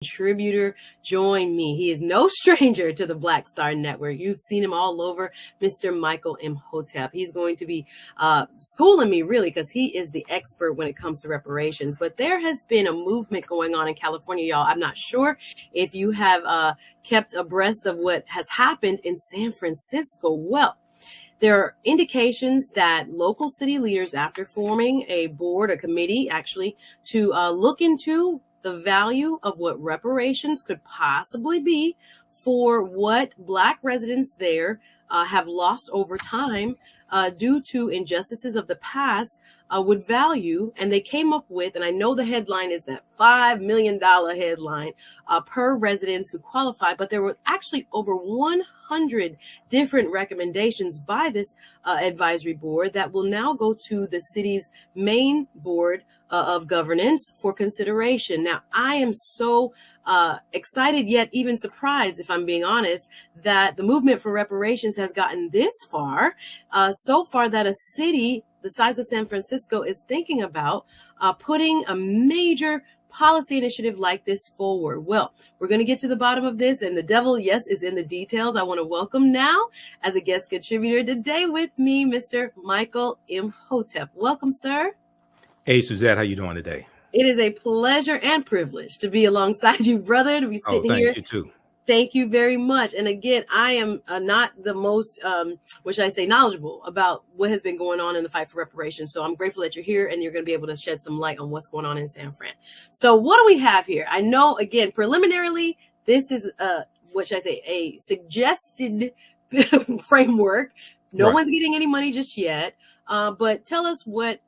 contributor join me. He is no stranger to the Black Star Network. You've seen him all over, Mr. Michael Imhotep. He's going to be schooling me, really, because he is the expert when it comes to reparations. But there has been a movement going on in California, y'all. I'm not sure if you have kept abreast of what has happened in San Francisco. Well, there are indications that local city leaders, after forming a board, a committee, actually, to look into the value of what reparations could possibly be for what Black residents there have lost over time due to injustices of the past, would value. And they came up with, and I know the headline is that $5 million headline per residents who qualify, but there were actually over 100 different recommendations by this advisory board that will now go to the city's main board of governance for consideration. Now, I am so excited, yet even surprised, if I'm being honest, that the movement for reparations has gotten this far, so far that a city the size of San Francisco is thinking about putting a major policy initiative like this forward. Well, we're going to get to the bottom of this, and the devil, yes, is in the details. I want to welcome now, as a guest contributor today with me, Mr. Michael Imhotep. Welcome, sir. Hey, Suzette, how you doing today? It is a pleasure and privilege to be alongside you, brother, to be sitting here. Thanks, you too. Thank you very much. And again, I am not the most, what should I say, knowledgeable about what has been going on in the fight for reparations. So I'm grateful that you're here and you're going to be able to shed some light on what's going on in San Fran. So what do we have here? I know, again, preliminarily, this is, what should I say, a suggested framework. No one's getting any money just yet. But tell us what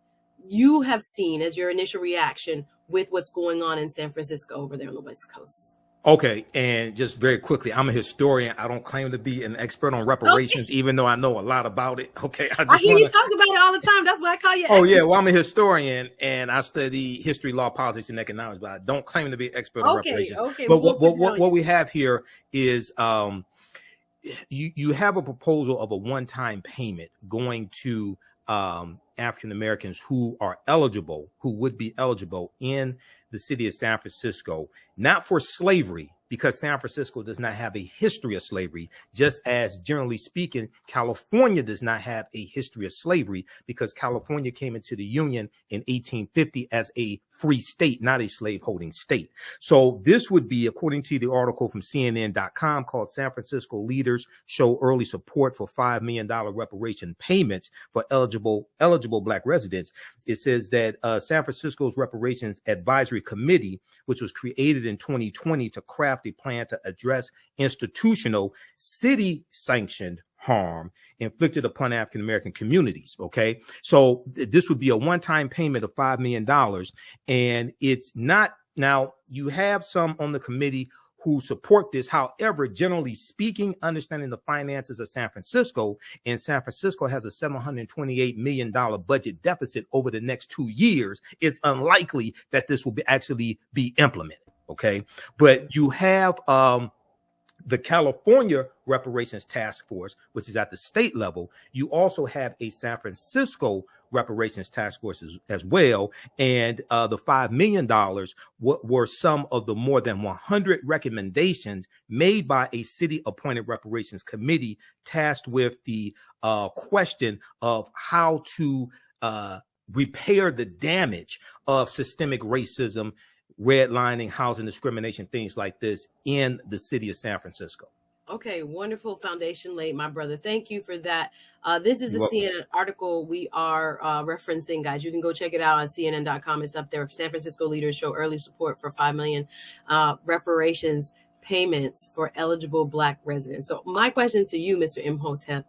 you have seen as your initial reaction with what's going on in San Francisco over there on the West Coast. Okay, and just very quickly, I'm a historian. I don't claim to be an expert on reparations, even though I know a lot about it. Okay, I hear you talk about it all the time. That's why I call you. Oh, yeah. Well, I'm a historian, and I study history, law, politics, and economics, but I don't claim to be an expert on reparations. Okay. But what we have here is you have a proposal of a one-time payment going to African Americans who are eligible, who would be eligible in the city of San Francisco, not for slavery, because San Francisco does not have a history of slavery, just as generally speaking, California does not have a history of slavery, because California came into the Union in 1850 as a free state, not a slaveholding state. So this would be, according to the article from CNN.com called San Francisco Leaders Show Early Support for $5 million Reparation Payments for eligible Black residents. It says that San Francisco's Reparations Advisory Committee, which was created in 2020 to craft a plan to address institutional city-sanctioned harm inflicted upon African American communities. Okay, so this would be a one-time payment of $5 million, and it's not. Now, you have some on the committee who support this. However, generally speaking, understanding the finances of San Francisco, and San Francisco has a $728 million budget deficit over the next 2 years, it's unlikely that this will actually be implemented. Okay, but you have the California Reparations Task Force, which is at the state level. You also have a San Francisco Reparations Task Force as well. And the $5 million were some of the more than 100 recommendations made by a city appointed reparations committee tasked with the question of how to repair the damage of systemic racism, redlining, housing discrimination, things like this in the city of San Francisco. Okay, wonderful foundation laid, my brother. Thank you for that. This is the CNN article we are referencing, guys. You can go check it out on CNN.com. It's up there. San Francisco leaders show early support for $5 million reparations payments for eligible Black residents. So my question to you, Mr. Imhotep,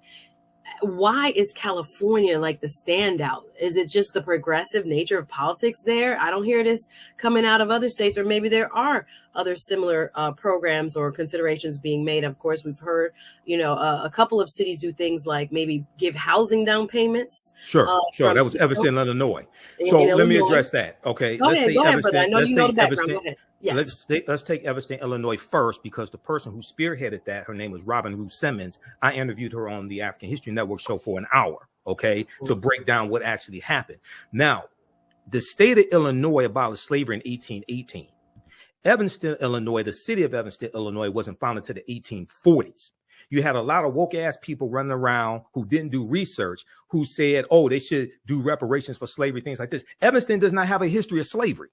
why is California like the standout? Is it just the progressive nature of politics there? I don't hear this coming out of other states, or maybe there are other similar programs or considerations being made. Of course, we've heard, a couple of cities do things like maybe give housing down payments. Sure. That was Evanston, Illinois. So let me address that. Okay. Go ahead, brother. I know you know the background. Go ahead. Yes. Let's take Evanston, Illinois first, because the person who spearheaded that, her name was Robin Ruth Simmons. I interviewed her on the African History Network show for an hour, to break down what actually happened. Now, the state of Illinois abolished slavery in 1818. Evanston, Illinois, the city of Evanston, Illinois, wasn't founded until the 1840s. You had a lot of woke ass people running around who didn't do research, who said, oh, they should do reparations for slavery, things like this. Evanston does not have a history of slavery.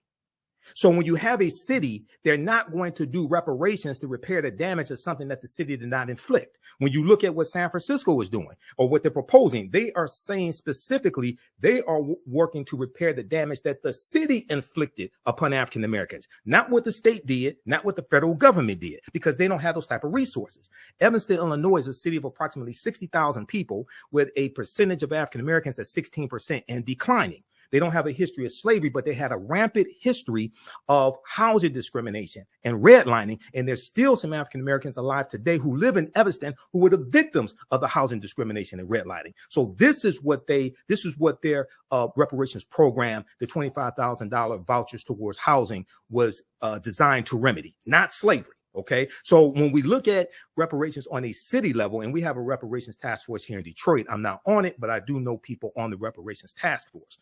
So when you have a city, they're not going to do reparations to repair the damage of something that the city did not inflict. When you look at what San Francisco is doing or what they're proposing, they are saying specifically they are working to repair the damage that the city inflicted upon African Americans, not what the state did, not what the federal government did, because they don't have those type of resources. Evanston, Illinois is a city of approximately 60,000 people with a percentage of African Americans at 16% and declining. They don't have a history of slavery, but they had a rampant history of housing discrimination and redlining. And there's still some African Americans alive today who live in Evanston who were the victims of the housing discrimination and redlining. So this is what their reparations program, the $25,000 vouchers towards housing, was designed to remedy, not slavery. Okay, so when we look at reparations on a city level, and we have a reparations task force here in Detroit, I'm not on it, but I do know people on the reparations task force.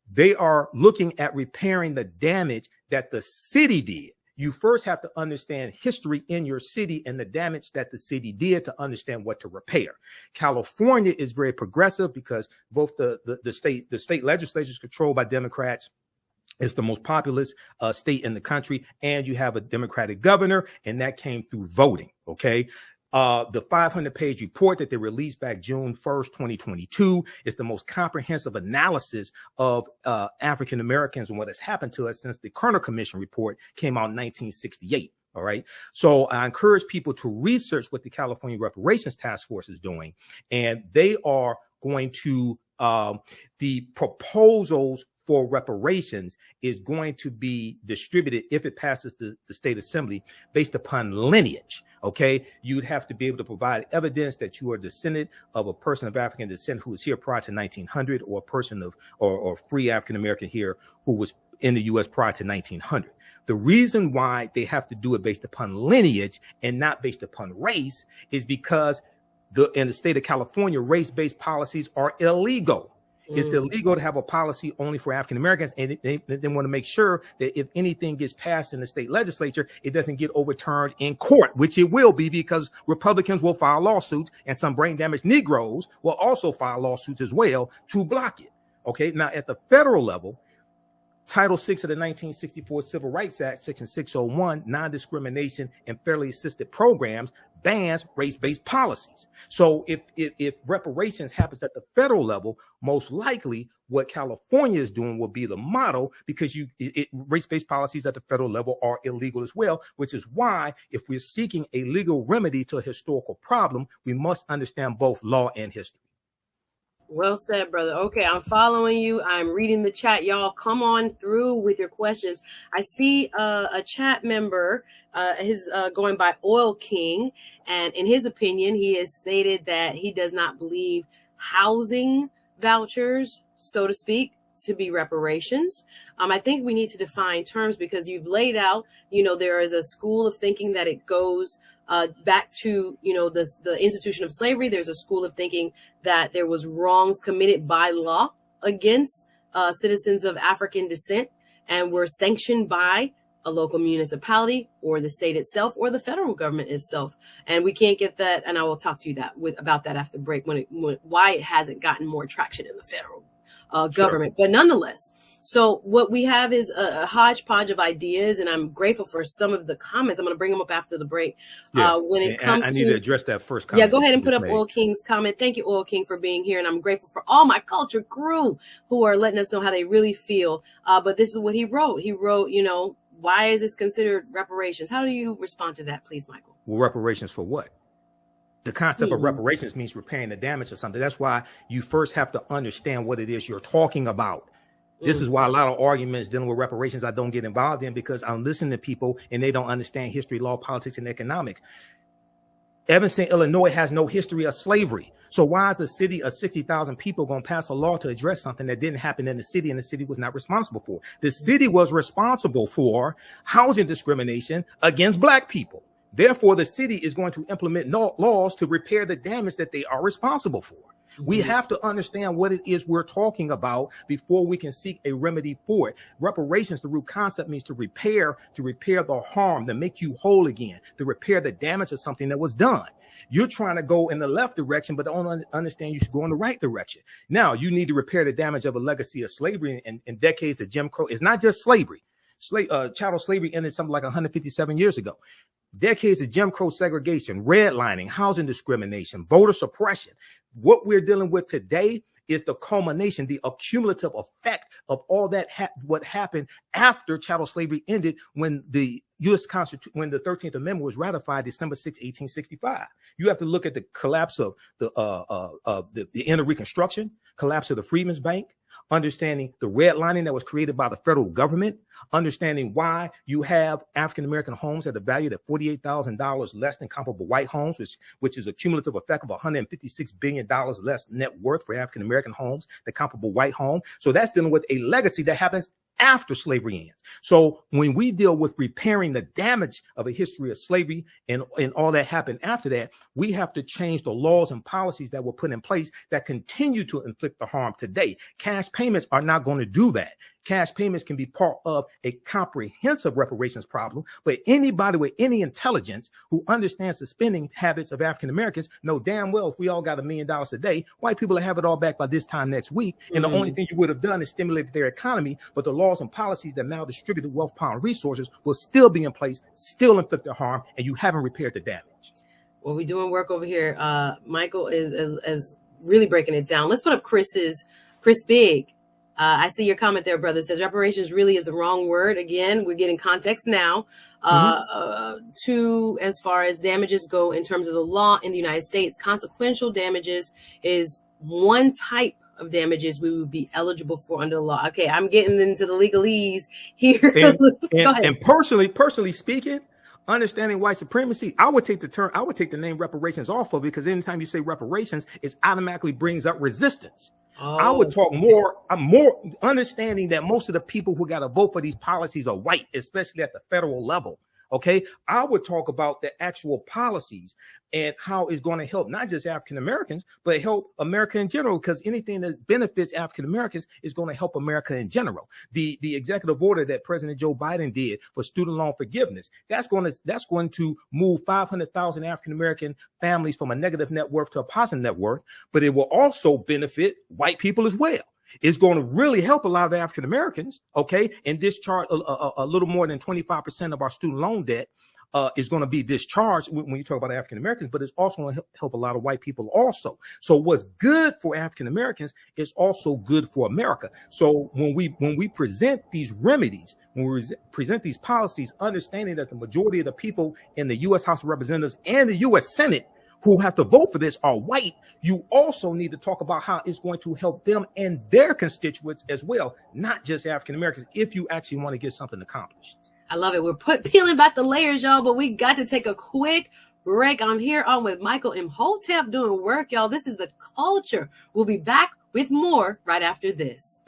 They are looking at repairing the damage that the city did. You first have to understand history in your city and the damage that the city did to understand what to repair. California is very progressive because both the state legislature is controlled by Democrats. It's the most populous state in the country, and you have a Democratic governor, and that came through voting. Okay. The 500-page report that they released back June 1st, 2022 is the most comprehensive analysis of African Americans and what has happened to us since the Kerner Commission report came out in 1968. All right. So I encourage people to research what the California Reparations Task Force is doing, and they are going to the proposals for reparations is going to be distributed, if it passes the state assembly, based upon lineage. Okay, you'd have to be able to provide evidence that you are a descendant of a person of African descent who was here prior to 1900, or a person of or free African American here who was in the U.S. prior to 1900. The reason why they have to do it based upon lineage and not based upon race is because in the state of California, race-based policies are illegal. It's illegal to have a policy only for African Americans, and they want to make sure that if anything gets passed in the state legislature, it doesn't get overturned in court, which it will be, because Republicans will file lawsuits, and some brain damaged Negroes will also file lawsuits as well to block it. Okay, now at the federal level, Title VI of the 1964 Civil Rights Act, Section 601, non-discrimination and fairly assisted programs, bans race-based policies. So if reparations happens at the federal level, most likely what California is doing will be the model, because race-based policies at the federal level are illegal as well, which is why if we're seeking a legal remedy to a historical problem, we must understand both law and history. Well said, brother. Okay, I'm following you. I'm reading the chat. Y'all come on through with your questions. I see a chat member, his going by Oil King, and in his opinion, he has stated that he does not believe housing vouchers, so to speak, to be reparations. I think we need to define terms, because you've laid out, there is a school of thinking that it goes back to, the institution of slavery. There's a school of thinking that there was wrongs committed by law against citizens of African descent and were sanctioned by a local municipality or the state itself or the federal government itself. And we can't get that. And I will talk to you about that after the break, why it hasn't gotten more traction in the federal government. Sure. But nonetheless, so what we have is a hodgepodge of ideas, and I'm grateful for some of the comments. I'm going to bring them up after the break. Yeah. When it comes I need to address that first comment. Yeah, go ahead and put up Oil King's comment. Thank you, Oil King, for being here. And I'm grateful for all my culture crew who are letting us know how they really feel. But this is what he wrote. He wrote, why is this considered reparations? How do you respond to that, please, Michael? Well, reparations for what? The concept of reparations means repairing the damage of something. That's why you first have to understand what it is you're talking about. This is why a lot of arguments dealing with reparations I don't get involved in, because I'm listening to people and they don't understand history, law, politics, and economics. Evanston, Illinois has no history of slavery. So why is a city of 60,000 people going to pass a law to address something that didn't happen in the city and the city was not responsible for? The city was responsible for housing discrimination against Black people. Therefore, the city is going to implement laws to repair the damage that they are responsible for. We have to understand what it is we're talking about before we can seek a remedy for it. Reparations, the root concept, means to repair the harm, to make you whole again, to repair the damage of something that was done. You're trying to go in the left direction, but don't understand you should go in the right direction. Now, you need to repair the damage of a legacy of slavery and decades of Jim Crow. It's not just slavery. Chattel slavery ended something like 157 years ago. Decades of Jim Crow segregation, redlining, housing discrimination, voter suppression. What we're dealing with today is the culmination, the accumulative effect of all that what happened after chattel slavery ended when the U.S. Constitution, when the 13th Amendment was ratified December 6, 1865. You have to look at the collapse of the end of Reconstruction, collapse of the Freedmen's Bank, understanding the redlining that was created by the federal government, understanding why you have African-American homes at a value of $48,000 less than comparable white homes, which is a cumulative effect of $156 billion less net worth for African-American homes than comparable white home. So that's dealing with a legacy that happens after slavery ends. So when we deal with repairing the damage of a history of slavery and all that happened after that, we have to change the laws and policies that were put in place that continue to inflict the harm today. Cash payments are not going to do that. Cash payments can be part of a comprehensive reparations problem, but anybody with any intelligence who understands the spending habits of African Americans know damn well if we all got $1 million a day, white people will have it all back by this time next week. And the only thing you would have done is stimulated their economy, but the laws and policies that now distribute the wealth, power, and resources will still be in place, still inflict the harm, and you haven't repaired the damage. Well, we're doing work over here. Michael is really breaking it down. Let's put up Chris Big. I see your comment there, brother. It says reparations really is the wrong word. Again, we're getting context now to as far as damages go in terms of the law in the United States. Consequential damages is one type of damages we would be eligible for under the law. Okay, I'm getting into the legalese here. And personally speaking, understanding white supremacy, I would take the name reparations off of it, because anytime you say reparations, it automatically brings up resistance. Oh, I would talk more understanding that most of the people who got to vote for these policies are white, especially at the federal level. Okay, I would talk about the actual policies and how it's going to help not just African Americans, but help America in general, because anything that benefits African Americans is going to help America in general. The executive order that President Joe Biden did for student loan forgiveness, that's going to move 500,000 African American families from a negative net worth to a positive net worth, but it will also benefit white people as well. It's going to really help a lot of African Americans, okay, and discharge a little more than 25% of our student loan debt is going to be discharged when you talk about African Americans, but it's also going to help a lot of white people also. So what's good for African Americans is also good for America. So when we present these remedies, when we present these policies, understanding that the majority of the people in the U.S. House of Representatives and the U.S. Senate who have to vote for this are white, you also need to talk about how it's going to help them and their constituents as well, not just African Americans, if you actually want to get something accomplished. I love it. We're peeling back the layers, y'all, but we got to take a quick break. I'm here on with Michael Imhotep doing work, y'all. This is The Culture. We'll be back with more right after this.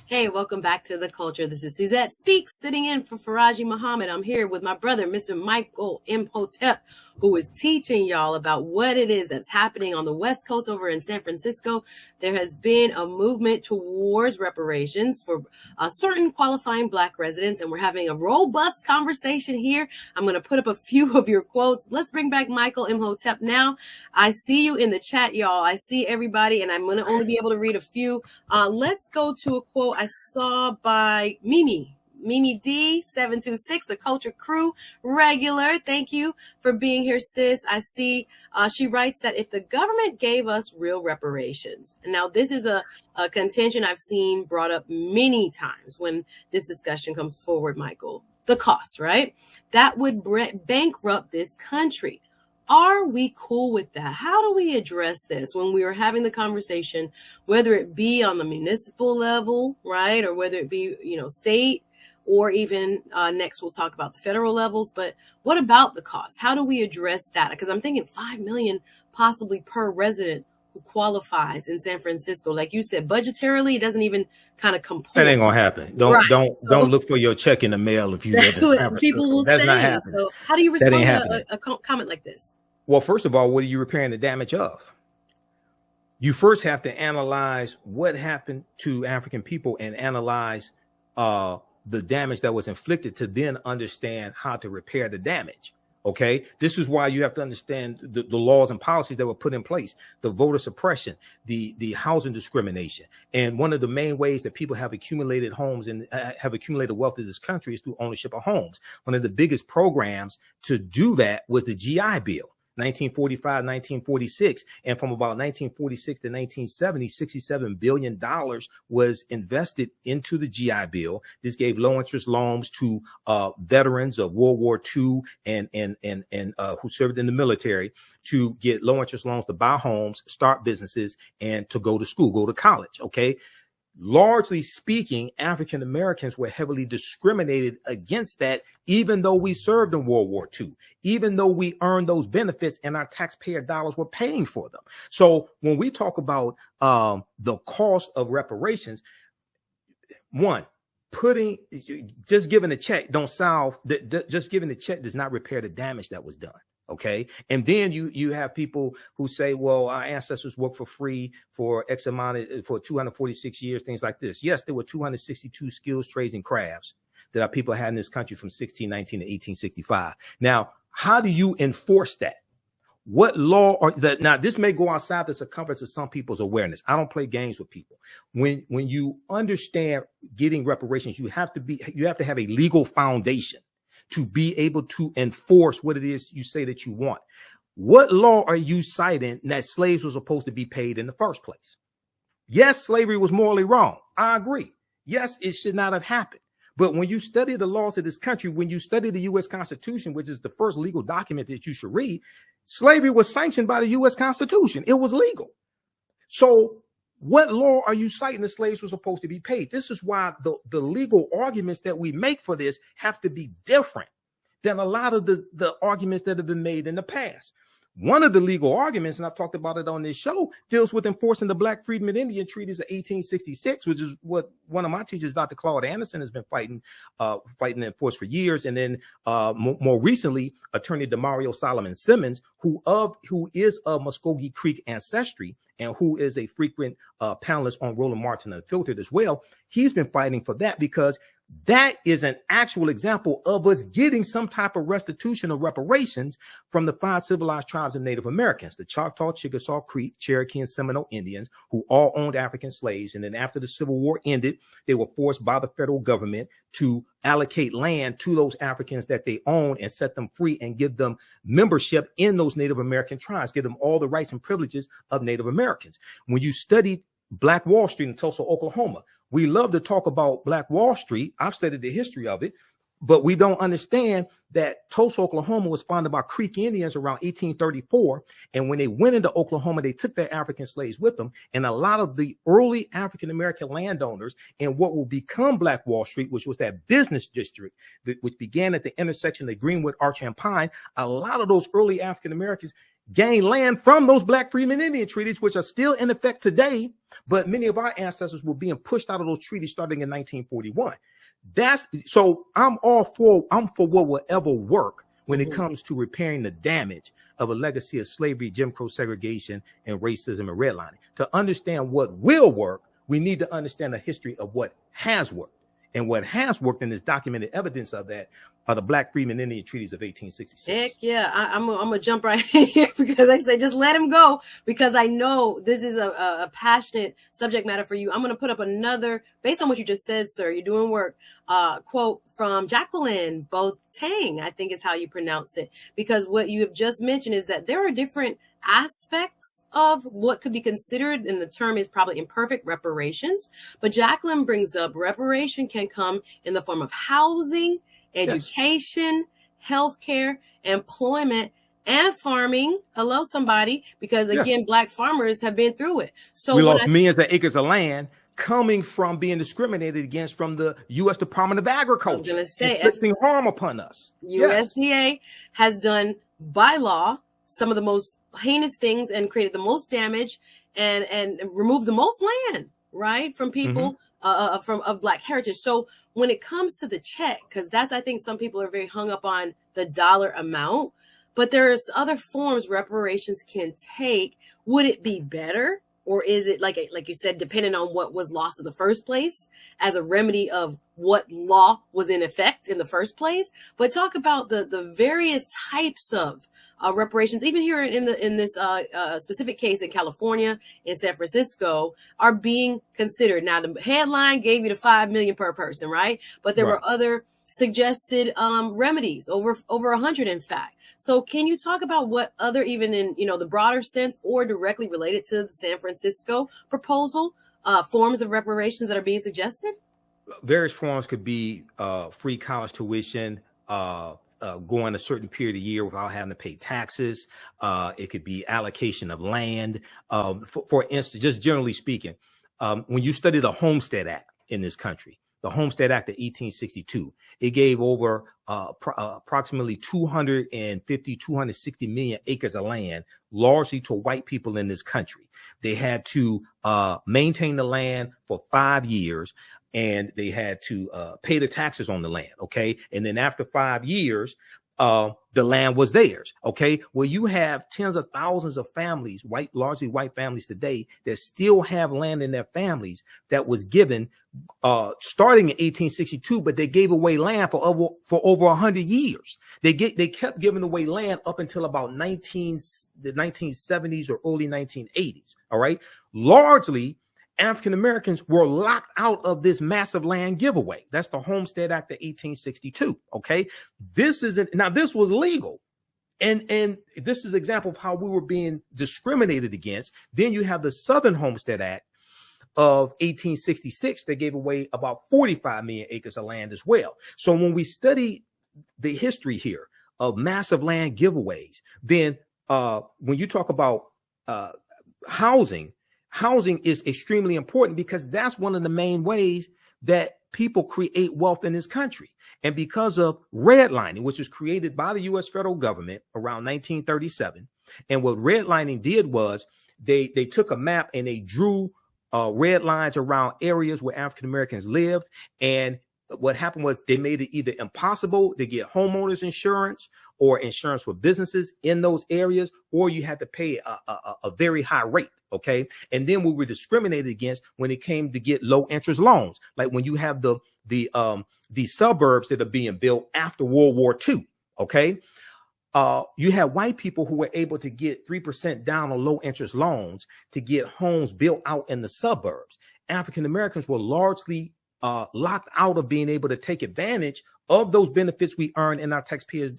Hey, welcome back to The Culture. This is Suzette Speaks, sitting in for Faraji Muhammad. I'm here with my brother, Mr. Michael Imhotep, who is teaching y'all about what it is that's happening on the West Coast over in San Francisco. There has been a movement towards reparations for certain qualifying Black residents, and we're having a robust conversation here. I'm going to put up a few of your quotes. Let's bring back Michael Imhotep now. I see you in the chat, y'all. I see everybody, and I'm going to only be able to read a few. Let's go to a quote I saw by Mimi D726, the Culture Crew regular. Thank you for being here, sis. I see she writes that if the government gave us real reparations, and now this is a contention I've seen brought up many times when this discussion comes forward, Michael, the cost, right? That would bankrupt this country. Are we cool with that? How do we address this when we are having the conversation, whether it be on the municipal level, right? Or whether it be, state, or even next we'll talk about the federal levels. But what about the cost? How do we address that? Because I'm thinking $5 million possibly per resident. who qualifies in San Francisco. Like you said, budgetarily, it doesn't even kind of comport. That ain't gonna happen. Don't look for your check in the mail if you live in San Francisco. That's what people will say. Not happening. So how do you respond to a comment like this? Well, first of all, what are you repairing the damage of? You first have to analyze what happened to African people and analyze the damage that was inflicted to then understand how to repair the damage. Okay, this is why you have to understand the laws and policies that were put in place, the voter suppression, the housing discrimination. And one of the main ways that people have accumulated homes and have accumulated wealth in this country is through ownership of homes. One of the biggest programs to do that was the GI Bill. 1945, 1946, and from about 1946 to 1970, $67 billion was invested into the GI Bill. This gave low interest loans to veterans of World War II and who served in the military to get low interest loans to buy homes, start businesses, and to go to school, go to college. Okay. Largely speaking, African Americans were heavily discriminated against that, even though we served in World War II, even though we earned those benefits and our taxpayer dollars were paying for them. So when we talk about the cost of reparations, one, just giving a check don't solve, just giving a check does not repair the damage that was done. Okay. And then you have people who say, well, our ancestors worked for free for X amount for 246 years, things like this. Yes, there were 262 skills, trades, and crafts that our people had in this country from 1619 to 1865. Now, how do you enforce that? What law or that? Now, this may go outside the circumference of some people's awareness. I don't play games with people. When you understand getting reparations, you have to have a legal foundation to be able to enforce what it is you say that you want. What law are you citing that slaves were supposed to be paid in the first place? Yes, slavery was morally wrong. I agree. Yes, it should not have happened. But when you study the laws of this country, when you study the U.S. Constitution, which is the first legal document that you should read, slavery was sanctioned by the U.S. Constitution. It was legal. So what law are you citing the slaves were supposed to be paid? This is why the legal arguments that we make for this have to be different than a lot of the arguments that have been made in the past. One of the legal arguments, and I've talked about it on this show, deals with enforcing the Black Freedmen and Indian Treaties of 1866, which is what one of my teachers, Dr. Claude Anderson, has been fighting and enforced for years. And then more recently, Attorney Demario Solomon Simmons, who is of Muskogee Creek ancestry and who is a frequent panelist on Roland Martin Unfiltered as well. He's been fighting for that because that is an actual example of us getting some type of restitution or reparations from the 5 civilized tribes of Native Americans, the Choctaw, Chickasaw, Creek, Cherokee, and Seminole Indians, who all owned African slaves. And then after the Civil War ended, they were forced by the federal government to allocate land to those Africans that they own and set them free and give them membership in those Native American tribes, give them all the rights and privileges of Native Americans. When you studied Black Wall Street in Tulsa, Oklahoma, we love to talk about Black Wall Street. I've studied the history of it, but we don't understand that Tulsa, Oklahoma was founded by Creek Indians around 1834. And when they went into Oklahoma, they took their African slaves with them. And a lot of the early African-American landowners in what will become Black Wall Street, which was that business district, which began at the intersection of Greenwood, Arch, and Pine, a lot of those early African-Americans gained land from those Black Freedmen Indian treaties, which are still in effect today. But many of our ancestors were being pushed out of those treaties starting in 1941. So I'm for what will ever work when it comes to repairing the damage of a legacy of slavery, Jim Crow segregation, and racism and redlining. To understand what will work, we need to understand the history of what has worked. And what has worked, and there's documented evidence of that, are the Black Freedmen Indian Treaties of 1866. Heck yeah. I'm gonna jump right in here because I say just let him go, because I know this is a passionate subject matter for you. I'm gonna put up another, based on what you just said, sir, you're doing work, quote from Jacqueline Boateng, I think is how you pronounce it, because what you have just mentioned is that there are different aspects of what could be considered, and the term is probably imperfect, reparations. But Jacqueline brings up reparation can come in the form of housing, education, healthcare, employment, and farming. Hello, somebody, because again, Black farmers have been through it. So we lost millions of acres of land coming from being discriminated against from the U.S. Department of Agriculture. I was going to say, inflicting harm upon us. USDA has done by law some of the most heinous things and created the most damage and remove the most land, right, from people of Black heritage. So when it comes to the check, because that's, I think some people are very hung up on the dollar amount, but there's other forms reparations can take. Would it be better? Or is it, like you said, depending on what was lost in the first place as a remedy of what law was in effect in the first place? But talk about the various types of reparations, even here in this specific case in California, in San Francisco, are being considered. Now, the headline gave you the $5 million per person, right? But there were other suggested remedies, over 100, in fact. So can you talk about what other, even in, the broader sense or directly related to the San Francisco proposal, forms of reparations that are being suggested? Various forms could be free college tuition, going a certain period of year without having to pay taxes. It could be allocation of land. For instance, just generally speaking, when you study the Homestead Act in this country, the Homestead Act of 1862, it gave over approximately 260 million acres of land, largely to white people in this country. They had to maintain the land for 5 years, and they had to pay the taxes on the land. Okay. And then after 5 years, the land was theirs. Okay. Well, you have tens of thousands of families, largely white families today, that still have land in their families that was given starting in 1862, but they gave away land for over 100 years. They kept giving away land up until about the 1970s or early 1980s. All right. Largely, African Americans were locked out of this massive land giveaway. That's the Homestead Act of 1862. Okay. This was legal. And this is an example of how we were being discriminated against. Then you have the Southern Homestead Act of 1866 that gave away about 45 million acres of land as well. So when we study the history here of massive land giveaways, then when you talk about housing is extremely important, because that's one of the main ways that people create wealth in this country. And because of redlining, which was created by the U.S. federal government around 1937, and what redlining did was they took a map and they drew red lines around areas where African Americans lived. And what happened was they made it either impossible to get homeowners insurance or insurance for businesses in those areas, or you had to pay a very high rate. Okay. And then we were discriminated against when it came to get low interest loans. Like when you have the suburbs that are being built after World War II. Okay. You had white people who were able to get 3% down on low interest loans to get homes built out in the suburbs. African Americans were largely locked out of being able to take advantage of those benefits we earn in our taxpayer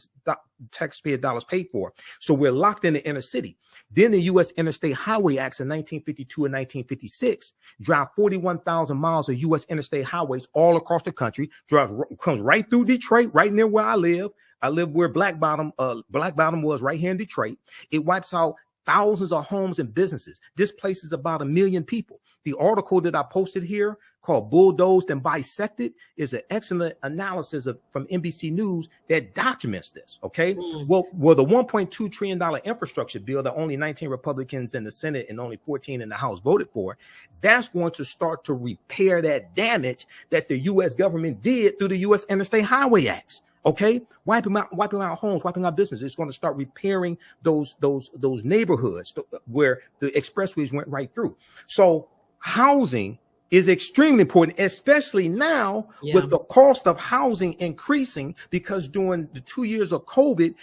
dollars paid for. So we're locked in the inner city. Then the U.S. Interstate Highway Acts in 1952 and 1956 drive 41,000 miles of U.S. interstate highways all across the country, comes right through Detroit, right near where I live. I live where Black Bottom was, right here in Detroit. It wipes out thousands of homes and businesses. Displaces about 1 million people. The article that I posted here called Bulldozed and Bisected is an excellent analysis from NBC News that documents this. Okay. Well, the $1.2 trillion infrastructure bill that only 19 Republicans in the Senate and only 14 in the House voted for, that's going to start to repair that damage that the U.S. government did through the U.S. Interstate Highway Acts. Okay, wiping out homes, wiping out businesses. It's going to start repairing those neighborhoods where the expressways went right through. So housing is extremely important, especially now with the cost of housing increasing, because during the 2 years of COVID,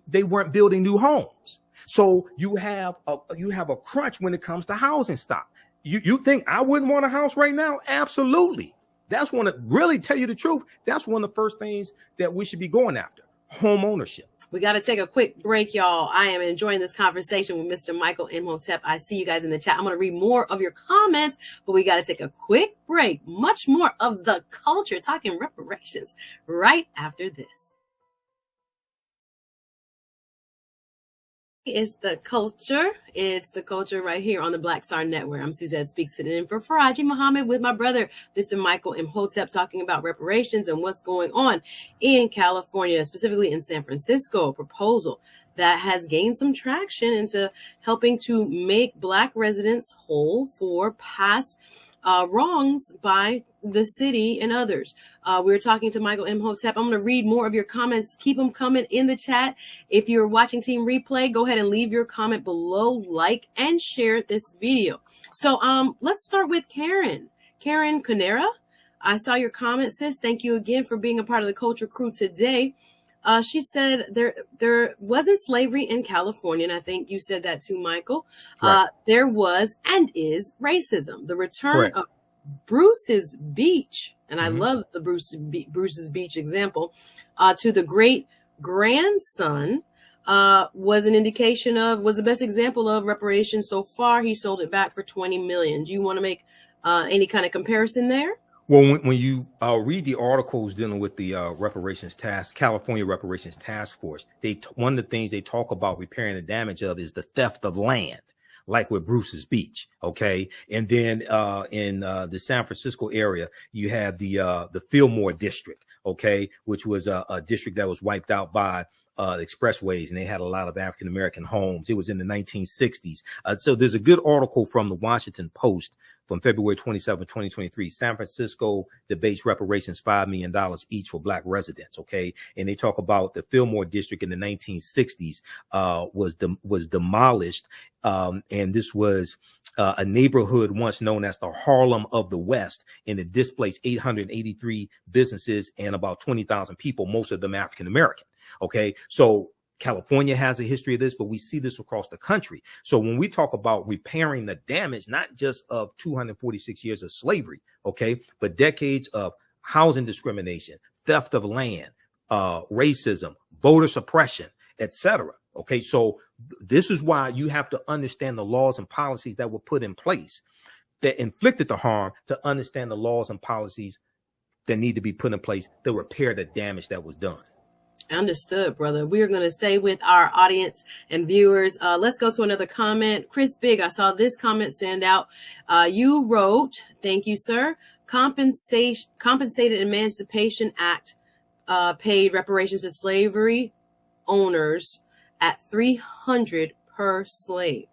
they weren't building new homes. So you have a crunch when it comes to housing stock. You think I wouldn't want a house right now? Absolutely. That's one of, really tell you the truth, that's one of the first things that we should be going after, home ownership. We got to take a quick break, y'all. I am enjoying this conversation with Mr. Michael Imhotep. I see you guys in the chat. I'm going to read more of your comments, but we got to take a quick break. Much more of the culture, talking reparations, right after this. It's the culture. It's the culture right here on the Black Star Network. I'm Suzette Speaks, sitting in for Faraji Muhammad with my brother, Mr. Michael Imhotep, talking about reparations and what's going on in California, specifically in San Francisco. A proposal that has gained some traction into helping to make Black residents whole for past wrongs by the city and others. We're talking to Michael Imhotep. I'm going to read more of your comments. Keep them coming in the chat. If you're watching Team Replay, go ahead and leave your comment below, like, and share this video. So let's start with Karen. Karen Canera, I saw your comment, sis. Thank you again for being a part of the Culture Crew today. She said there wasn't slavery in California, and I think you said that too, Michael. Right. There was and is racism. The return of Bruce's Beach, and I love the Bruce's Beach example, to the great grandson was the best example of reparations so far. He sold it back for $20 million. Do you want to make any kind of comparison there? Well, when you read the articles dealing with the California Reparations Task Force, one of the things they talk about repairing the damage of is the theft of land, like with Bruce's Beach. Okay. And then in the San Francisco area, you have the Fillmore District. Okay, which was a district that was wiped out by expressways, and they had a lot of African-American homes. It was in the 1960s. So there's a good article from the Washington Post from February 27, 2023. San Francisco debates reparations $5 million each for Black residents. Okay. And they talk about the Fillmore District in the 1960s was demolished. And this was a neighborhood once known as the Harlem of the West, and it displaced 883 businesses and about 20,000 people, most of them African American. Okay, so California has a history of this, but we see this across the country. So when we talk about repairing the damage, not just of 246 years of slavery, okay, but decades of housing discrimination, theft of land, racism, voter suppression, etc. Okay, so this is why you have to understand the laws and policies that were put in place that inflicted the harm, to understand the laws and policies that need to be put in place to repair the damage that was done. Understood, brother. We are going to stay with our audience and viewers. Let's go to another comment. Chris Big, I saw this comment stand out. You wrote, thank you, sir. Compensated Emancipation Act paid reparations to slavery owners at $300 per slave.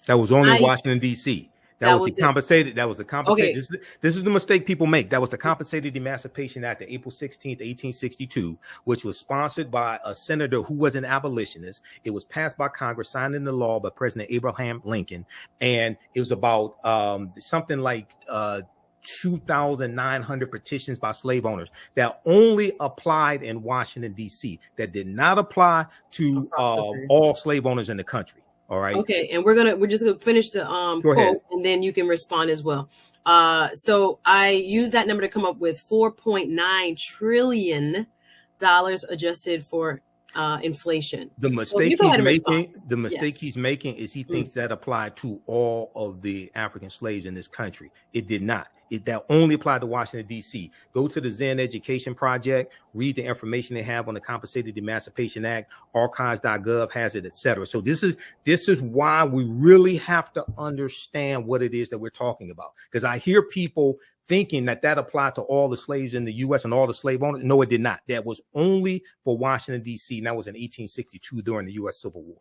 That was only in Washington, D.C. That was the compensated. That was the compensated. Okay. This is the mistake people make. That was the Compensated Emancipation Act of April 16th, 1862, which was sponsored by a senator who was an abolitionist. It was passed by Congress, signed into law by President Abraham Lincoln. And it was about something like 2,900 petitions by slave owners that only applied in Washington, D.C., that did not apply to all slave owners in the country. All right. Okay. And we're just going to finish the quote, and then you can respond as well. So I used that number to come up with $4.9 trillion adjusted for inflation. The mistake he's making is he thinks that applied to all of the African slaves in this country. It did not. That only applied to Washington, D.C. Go to the Zen Education Project, read the information they have on the Compensated Emancipation Act, archives.gov has it, etc. So this is why we really have to understand what it is that we're talking about. Because I hear people thinking that applied to all the slaves in the U.S. and all the slave owners. No, it did not. That was only for Washington, D.C., and that was in 1862 during the U.S. Civil War.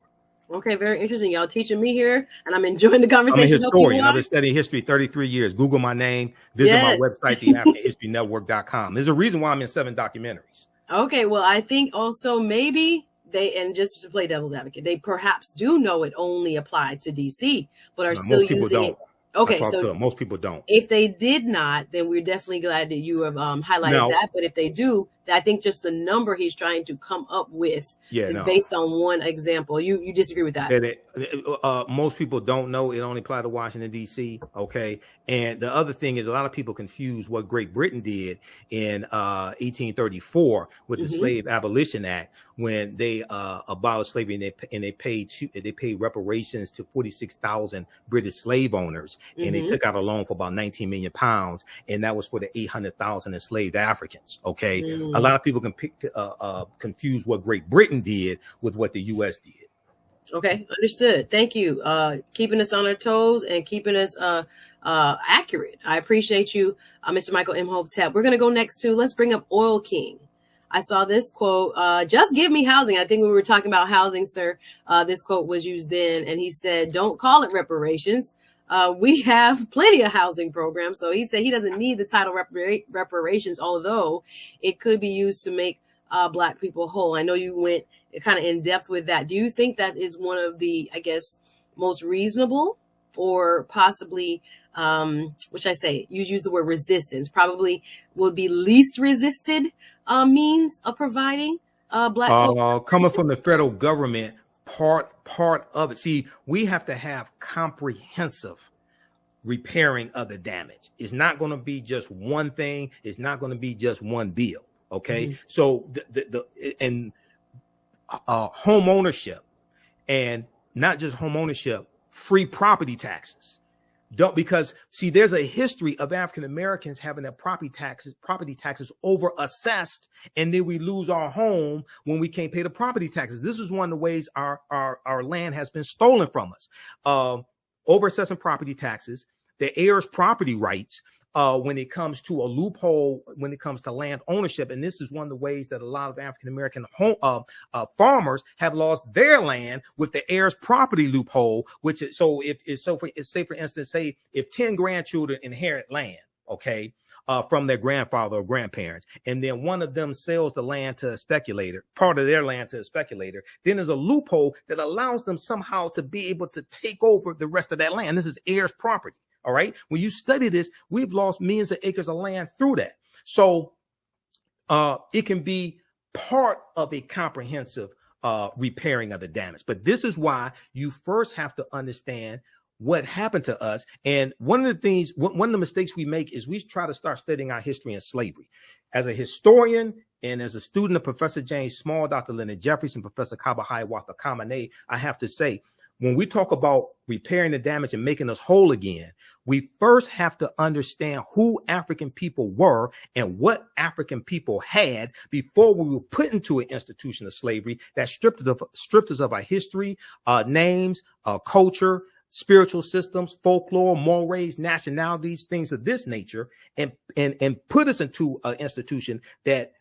Okay, very interesting. Y'all teaching me here, and I'm enjoying the conversation. I'm a historian. I've been studying history 33 years. Google my name. Visit my website, theafricanhistorynetwork.com. There's a reason why I'm in 7 documentaries. Okay, well, I think also maybe and just to play devil's advocate, they perhaps do know it only applied to D.C., but are still using it. Okay, so most people don't. If they did not, then we're definitely glad that you have highlighted that. But if they do, I think just the number he's trying to come up with is based on one example. You disagree with that? Most people don't know it only applied to Washington, D.C. Okay. And the other thing is a lot of people confuse what Great Britain did in 1834 with the Slave Abolition Act, when they abolished slavery, and they paid reparations to 46,000 British slave owners, and they took out a loan for about 19 million pounds, and that was for the 800,000 enslaved Africans. Okay. A lot of people can confuse what Great Britain did with what the U.S. did. Okay, understood. Thank you. Keeping us on our toes and keeping us accurate. I appreciate you, Mr. Michael Imhotep. We're going to go next to, let's bring up Oil King. I saw this quote, just give me housing. I think when we were talking about housing, sir, this quote was used then. And he said, don't call it reparations. We have plenty of housing programs. So he said he doesn't need the title reparations, although it could be used to make Black people whole. I know you went kind of in depth with that. Do you think that is one of the, I guess, most reasonable or possibly, which I say, you use the word resistance, probably would be least resisted means of providing Black folk? Coming from the federal government, part of it. See, we have to have comprehensive repairing of the damage. It's not going to be just one thing. It's not going to be just one bill. Okay. Mm-hmm. So home ownership, and not just home ownership, free property taxes. Because see, there's a history of African Americans having their property taxes over assessed, and then we lose our home when we can't pay the property taxes. This is one of the ways our land has been stolen from us. Over assessing property taxes, the heirs' property rights, when it comes to a loophole, when it comes to land ownership. And this is one of the ways that a lot of African-American farmers have lost their land with the heirs property loophole, which is, say for instance, say if 10 grandchildren inherit land, okay, from their grandfather or grandparents, and then one of them sells the land to a speculator, part of their land to a speculator, then there's a loophole that allows them somehow to be able to take over the rest of that land. This is heirs property. All right. When you study this, we've lost millions of acres of land through that. So it can be part of a comprehensive repairing of the damage. But this is why you first have to understand what happened to us. And one of the mistakes we make is we try to start studying our history in slavery. As a historian and as a student of Professor James Small, Dr. Leonard Jeffries, and Professor Kabahai Watha Kamene, I have to say, when we talk about repairing the damage and making us whole again, we first have to understand who African people were and what African people had before we were put into an institution of slavery that stripped us of our history, names, culture, spiritual systems, folklore, mores, nationalities, things of this nature, and put us into an institution that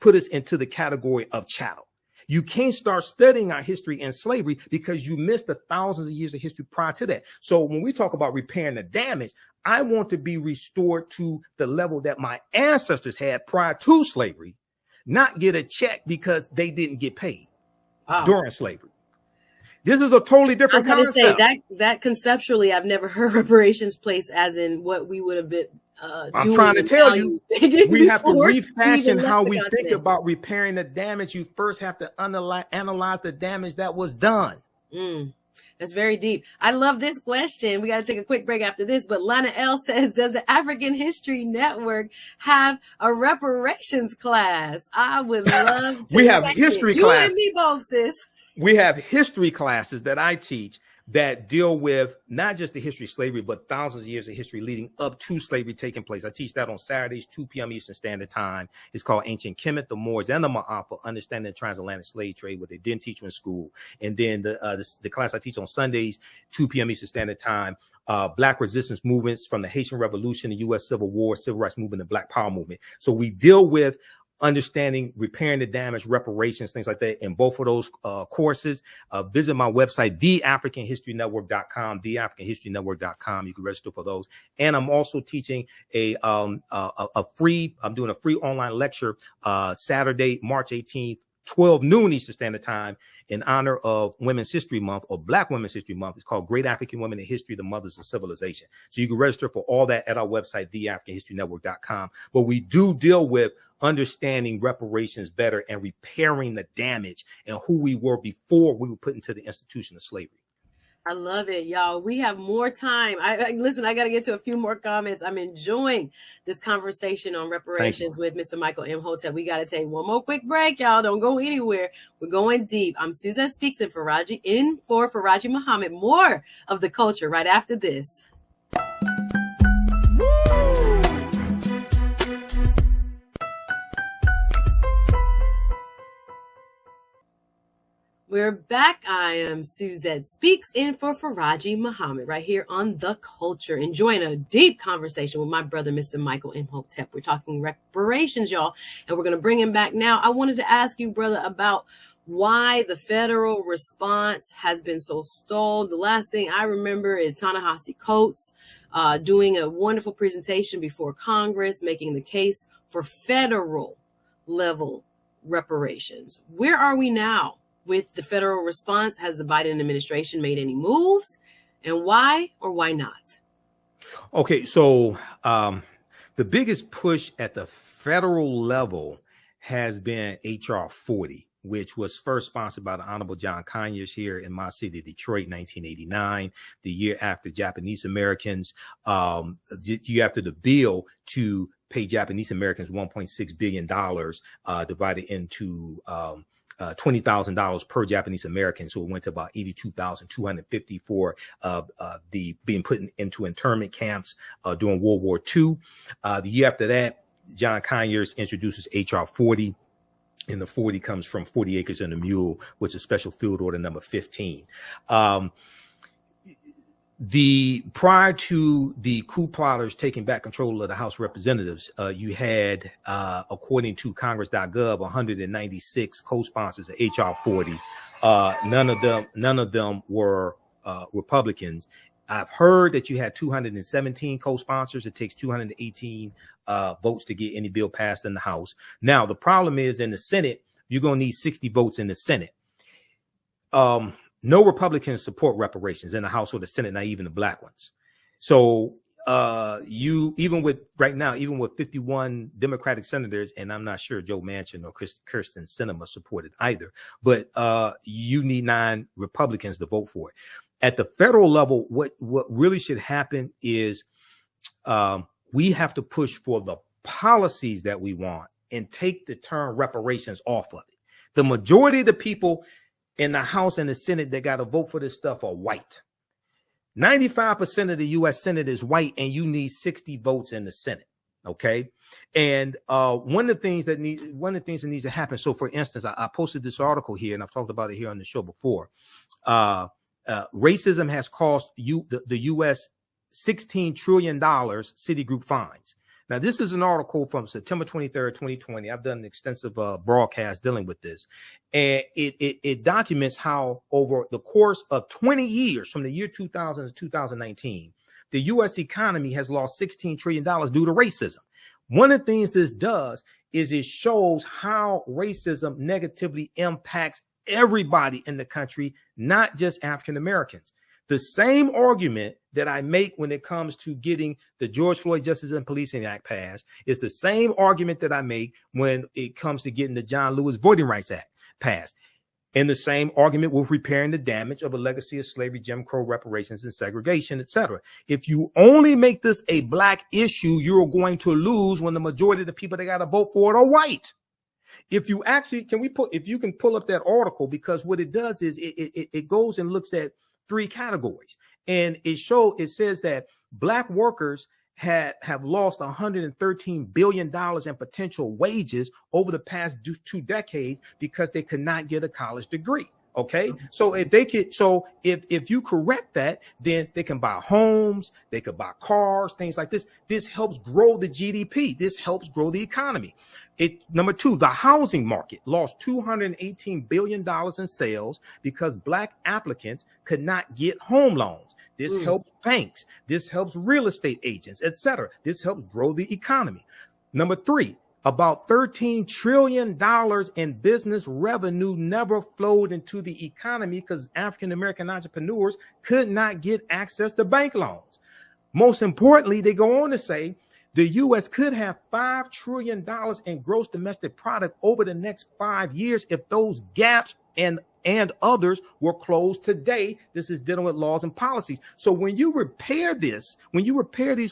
put us into the category of chattel. You can't start studying our history in slavery because you missed the thousands of years of history prior to that. So when we talk about repairing the damage, I want to be restored to the level that my ancestors had prior to slavery, not get a check because they didn't get paid during slavery. This is a totally different concept. I was going to say that conceptually, I've never heard reparations placed as in what we would have been. I'm trying to tell you, we have to refashion how we think about repairing the damage. You first have to analyze the damage that was done. That's very deep. I love this question. We got to take a quick break after this, but Lana L says, does the African History Network have a reparations class? I would love to. We have history classes. You and me both, sis. We have history classes that I teach that deal with not just the history of slavery, but thousands of years of history leading up to slavery taking place. I teach that on Saturdays, 2 p.m. Eastern Standard Time. It's called Ancient Kemet, the Moors, and the Ma'afa, Understanding the Transatlantic Slave Trade, what they didn't teach you in school. And then the class I teach on Sundays, 2 p.m. Eastern Standard Time, Black resistance movements from the Haitian Revolution, the U.S. Civil War, Civil Rights Movement, and Black Power movement. So we deal with understanding, repairing the damage, reparations, things like that in both of those courses. Visit my website, theafricanhistorynetwork.com, theafricanhistorynetwork.com. You can register for those. And I'm also teaching I'm doing a free online lecture Saturday, March 18th, 12 noon Eastern Standard Time, in honor of Women's History Month, or Black Women's History Month. It's called Great African Women in History, the Mothers of Civilization. So you can register for all that at our website, theafricanhistorynetwork.com. But we do deal with understanding reparations better and repairing the damage and who we were before we were put into the institution of slavery. I love it, y'all. We have more time. Listen, I got to get to a few more comments. I'm enjoying this conversation on reparations with Mr. Michael Imhotep. We got to take one more quick break, y'all. Don't go anywhere. We're going deep. I'm Suzette Speaks in for Faraji Muhammad. More of the culture right after this. We're back. I am Suzette Speaks in for Faraji Muhammad right here on The Culture, enjoying a deep conversation with my brother, Mr. Michael Imhotep. We're talking reparations, y'all, and we're going to bring him back now. I wanted to ask you, brother, about why the federal response has been so stalled. The last thing I remember is Ta-Nehisi Coates doing a wonderful presentation before Congress, making the case for federal level reparations. Where are we now with the federal response? Has the Biden administration made any moves, and why or why not? Okay, so the biggest push at the federal level has been H.R. 40, which was first sponsored by the Honorable John Conyers here in my city, Detroit, 1989, the year after Japanese Americans, year after the bill to pay Japanese Americans $1.6 billion divided into $20,000 per Japanese American. So it went to about $82,250 for the being put into internment camps during World War II. The year after that, John Conyers introduces H.R. 40. And the 40 comes from 40 acres and a mule, which is special field order number 15. Prior to the coup plotters taking back control of the House of Representatives, you had, according to Congress.gov, 196 co-sponsors of H.R. 40. None of them were Republicans. I've heard that you had 217 co-sponsors. It takes 218 votes to get any bill passed in the House. Now, the problem is in the Senate, you're going to need 60 votes in the Senate. No Republicans support reparations in the House or the Senate, not even the black ones. So even with 51 Democratic senators, and I'm not sure Joe Manchin or Kirsten Sinema supported either, but you need 9 Republicans to vote for it. At the federal level, what really should happen is we have to push for the policies that we want and take the term reparations off of it. The majority of the people in the House and the Senate that got to vote for this stuff are white. 95% of the U.S. Senate is white, and you need 60 votes in the Senate. Okay. And one of the things that needs to happen. So, for instance, I posted this article here, and I've talked about it here on the show before. Racism has cost the U.S. $16 trillion Citigroup fines. Now, this is an article from September 23rd, 2020. I've done an extensive broadcast dealing with this. And it documents how over the course of 20 years, from the year 2000 to 2019, the U.S. economy has lost $16 trillion due to racism. One of the things this does is it shows how racism negatively impacts everybody in the country, not just African Americans. The same argument that I make when it comes to getting the George Floyd Justice and Policing Act passed is the same argument that I make when it comes to getting the John Lewis Voting Rights Act passed. And the same argument with repairing the damage of a legacy of slavery, Jim Crow, reparations, and segregation, etc. If you only make this a black issue, you're going to lose when the majority of the people that got to vote for it are white. If you actually, if you can pull up that article, because what it does is it goes and looks at 3 categories, and it says that black workers have lost $113 billion in potential wages over the past 2 decades because they could not get a college degree. Okay, so if you correct that, then they can buy homes, they could buy cars, things like this. This helps grow the GDP. This helps grow the economy. Number 2, the housing market lost $218 billion in sales because black applicants could not get home loans. This helps banks. This helps real estate agents, etc. This helps grow the economy. Number 3, about $13 trillion in business revenue never flowed into the economy because African-American entrepreneurs could not get access to bank loans. Most importantly, they go on to say the U.S. could have $5 trillion in gross domestic product over the next 5 years if those gaps and others were closed today. This is dealing with laws and policies. So when you repair these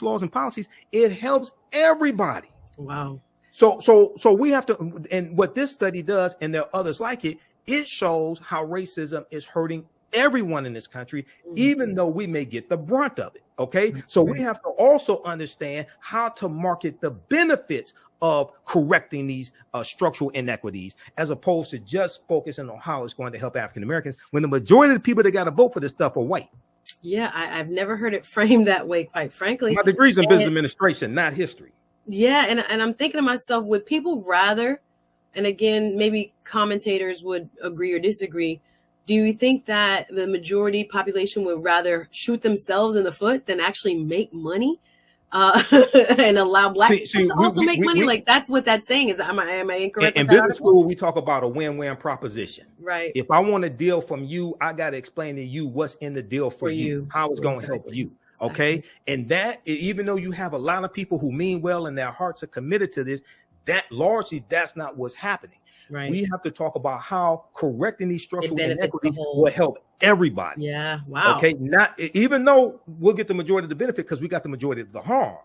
laws and policies, it helps everybody. Wow. So we have to, and what this study does, and there are others like it, it shows how racism is hurting everyone in this country, even though we may get the brunt of it. Okay. So we have to also understand how to market the benefits of correcting these structural inequities, as opposed to just focusing on how it's going to help African Americans when the majority of the people that got to vote for this stuff are white. Yeah, I've never heard it framed that way, quite frankly. My degree's in business administration, not history. Yeah, and I'm thinking to myself, would people rather, and again, maybe commentators would agree or disagree, do you think that the majority population would rather shoot themselves in the foot than actually make money and allow Black people to also make money? Like, that's what that's saying. Is am I incorrect? In business school, we talk about a win-win proposition. Right. If I want a deal from you, I got to explain to you what's in the deal for you, how it's going to help you. Okay. And that, even though you have a lot of people who mean well and their hearts are committed to this, that largely, that's not what's happening. Right. We have to talk about how correcting these structural inequities will help everybody. Yeah. Wow. Okay. Not even though we'll get the majority of the benefit because we got the majority of the harm.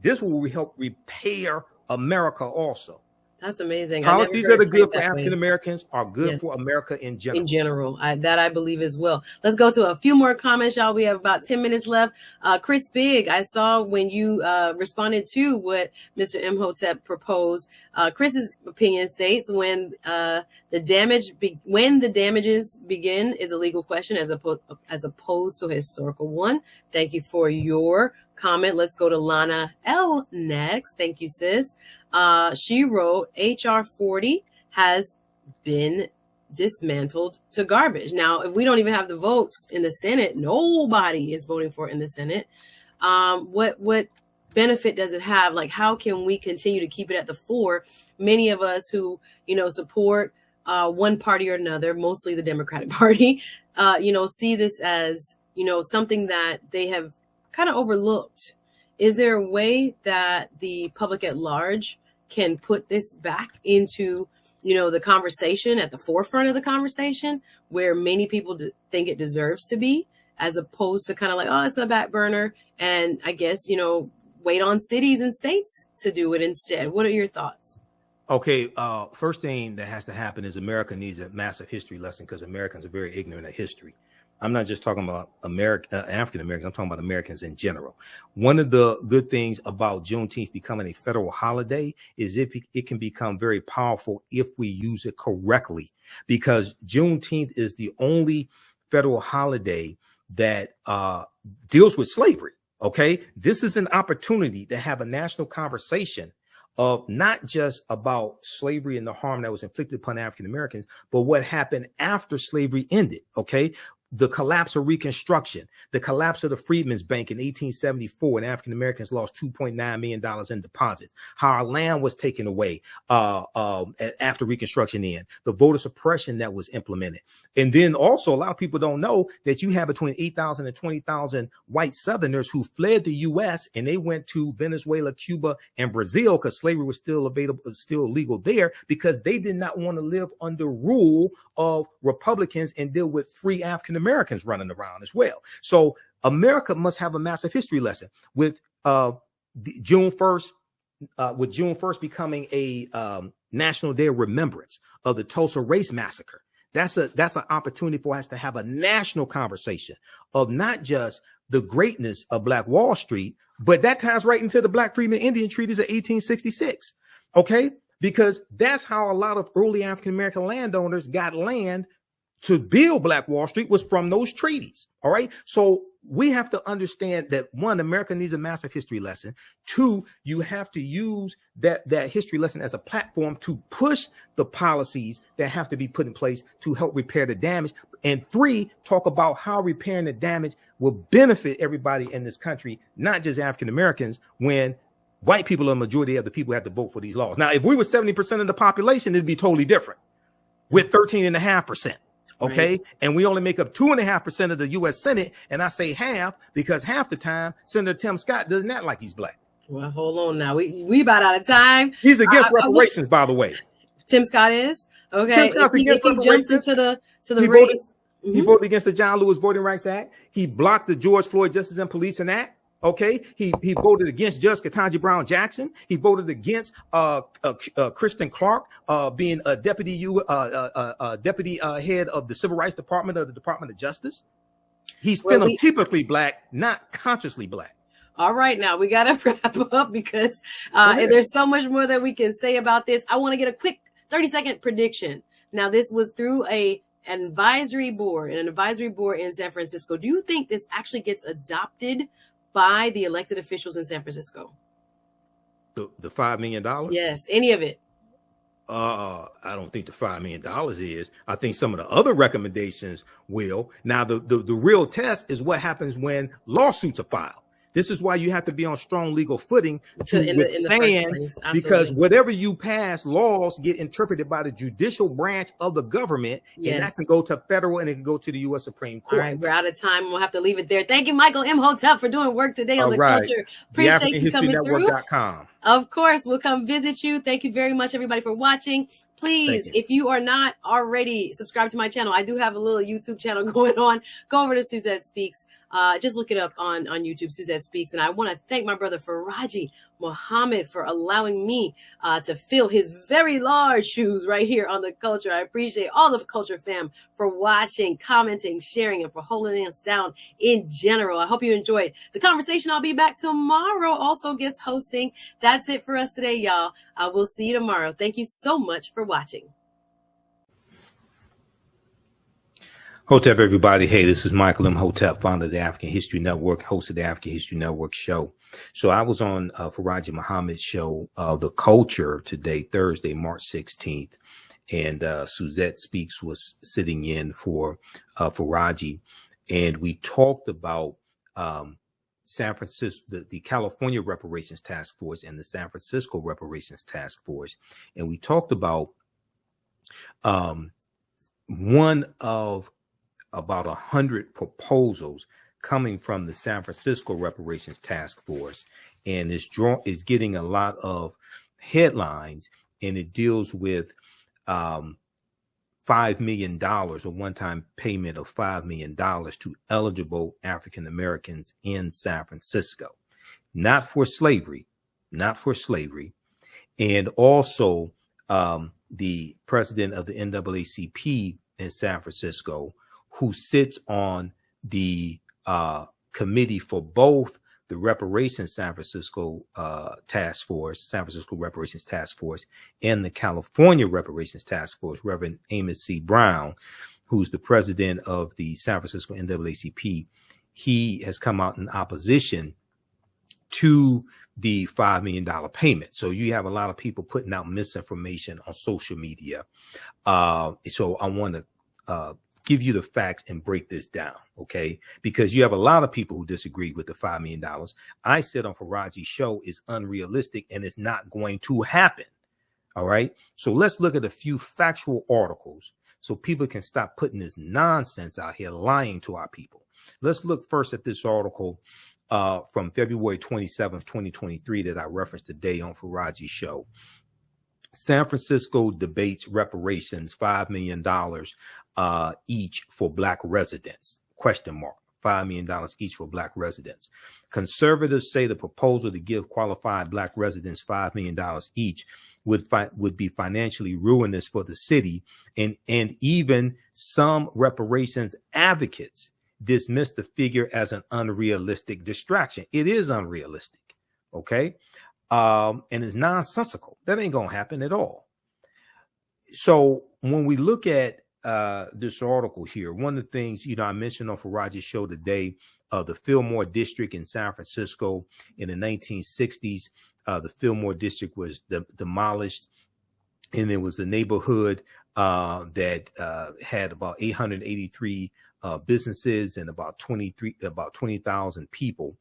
This will help repair America also. That's amazing. Policies that are good for African Americans are good for America in general. In general, I believe as well. Let's go to a few more comments, y'all. We have about 10 minutes left. Chris Big, I saw when you responded to what Mr. Imhotep proposed. Chris's opinion states when the damages begin is a legal question as opposed to a historical one. Thank you for your comment. Let's go to Lana L next. Thank you, sis. She wrote, HR 40 has been dismantled to garbage. Now, if we don't even have the votes in the Senate, nobody is voting for it in the Senate. What benefit does it have? Like, how can we continue to keep it at the fore? Many of us who, support one party or another, mostly the Democratic Party, see this as, something that they have kind of overlooked. Is there a way that the public at large can put this back into, the conversation, at the forefront of the conversation, where many people think it deserves to be, as opposed to kind of like, oh, it's a back burner, and I guess, wait on cities and states to do it instead? What are your thoughts? Okay, first thing that has to happen is America needs a massive history lesson, because Americans are very ignorant of history. I'm not just talking about African Americans. I'm talking about Americans in general. One of the good things about Juneteenth becoming a federal holiday is it can become very powerful if we use it correctly, because Juneteenth is the only federal holiday that deals with slavery. Okay, this is an opportunity to have a national conversation of not just about slavery and the harm that was inflicted upon African Americans, but what happened after slavery ended. Okay. The collapse of Reconstruction, the collapse of the Freedmen's Bank in 1874, and African Americans lost $2.9 million in deposits. How our land was taken away after Reconstruction ended, the voter suppression that was implemented. And then also, a lot of people don't know that you have between 8,000 and 20,000 white Southerners who fled the U.S. and they went to Venezuela, Cuba, and Brazil, because slavery was still legal there, because they did not want to live under rule of Republicans and deal with free African Americans running around as well. So America must have a massive history lesson with June 1st becoming a National Day of Remembrance of the Tulsa Race Massacre. That's an opportunity for us to have a national conversation of not just the greatness of Black Wall Street, but that ties right into the Black Freedmen Indian Treaties of 1866. Okay. Because that's how a lot of early African-American landowners got land to build Black Wall Street, was from those treaties. All right. So we have to understand that, one, America needs a massive history lesson. Two, you have to use that history lesson as a platform to push the policies that have to be put in place to help repair the damage. And three, talk about how repairing the damage will benefit everybody in this country, not just African Americans, when white people are the majority of the people who have to vote for these laws. Now, if we were 70% of the population, it'd be totally different with 13.5%. Okay. Right. And we only make up 2.5% of the U.S. Senate. And I say half because half the time Senator Tim Scott doesn't act like he's Black. Well, hold on now. We about out of time. He's against reparations, by the way. Tim Scott is? Okay. If he jumps into the race. He voted against the John Lewis Voting Rights Act. He blocked the George Floyd Justice and Policing Act. Okay, he voted against Judge Ketanji Brown Jackson. He voted against Kristen Clark being a deputy head of the Civil Rights Department of the Department of Justice. He's phenotypically Black, not consciously Black. All right, now we got to wrap up because there's so much more that we can say about this. I want to get a quick 30-second prediction. Now, this was through an advisory board in San Francisco. Do you think this actually gets adopted by the elected officials in San Francisco? The $5 million? Yes, any of it. I don't think the $5 million is. I think some of the other recommendations will. Now, the real test is what happens when lawsuits are filed. This is why you have to be on strong legal footing to withstand, because whatever you pass, laws get interpreted by the judicial branch of the government, and that can go to federal and it can go to the U.S. Supreme Court. All right, we're out of time. We'll have to leave it there. Thank you, Michael Imhotep, for doing work today on the culture. Appreciate you coming through. Of course, we'll come visit you. Thank you very much, everybody, for watching. Please, if you are not already subscribed to my channel, I do have a little YouTube channel going on. Go over to Suzette Speaks. Just look it up on YouTube, Suzette Speaks. And I want to thank my brother Faraji Muhammad for allowing me to fill his very large shoes right here on the culture. I appreciate all the culture fam for watching, commenting, sharing, and for holding us down in general. I hope you enjoyed the conversation. I'll be back tomorrow, also guest hosting. That's it for us today, y'all. We'll see you tomorrow. Thank you so much for watching. Hotep, everybody. Hey, this is Michael Imhotep, founder of the African History Network, host of the African History Network show. So I was on Faraji Muhammad's show, The Culture, today, Thursday, March 16th. And Suzette Speaks was sitting in for Faraji. And we talked about San Francisco, the California Reparations Task Force and the San Francisco Reparations Task Force. And we talked about one of about 100 proposals coming from the San Francisco Reparations Task Force, and is getting a lot of headlines, and it deals with $5 million, a one-time payment of $5 million to eligible African Americans in San Francisco, not for slavery, and also the president of the NAACP in San Francisco, who sits on the committee for both the Reparations San Francisco Task Force, San Francisco Reparations Task Force, and the California Reparations Task Force, Reverend Amos C Brown, who's the president of the San Francisco NAACP. He has come out in opposition to the $5 million payment. So you have a lot of people putting out misinformation on social media. So I want to give you the facts and break this down, okay? Because you have a lot of people who disagree with the $5 million. I said on Faraji's show is unrealistic and it's not going to happen, all right? So let's look at a few factual articles so people can stop putting this nonsense out here, lying to our people. Let's look first at this article from February 27th, 2023 that I referenced today on Faraji's show. San Francisco debates reparations, $5 million each for Black residents, ? $5 million each for Black residents. Conservatives say the proposal to give qualified Black residents $5 million each would be financially ruinous for the city. And even some reparations advocates dismiss the figure as an unrealistic distraction. It is unrealistic, okay? And it's nonsensical. That ain't going to happen at all. So when we look at this article here, one of the things, I mentioned on Faraji's show today, the Fillmore District in San Francisco in the 1960s, the Fillmore District was demolished, and there was a neighborhood that had about 883 businesses and about 20,000 people.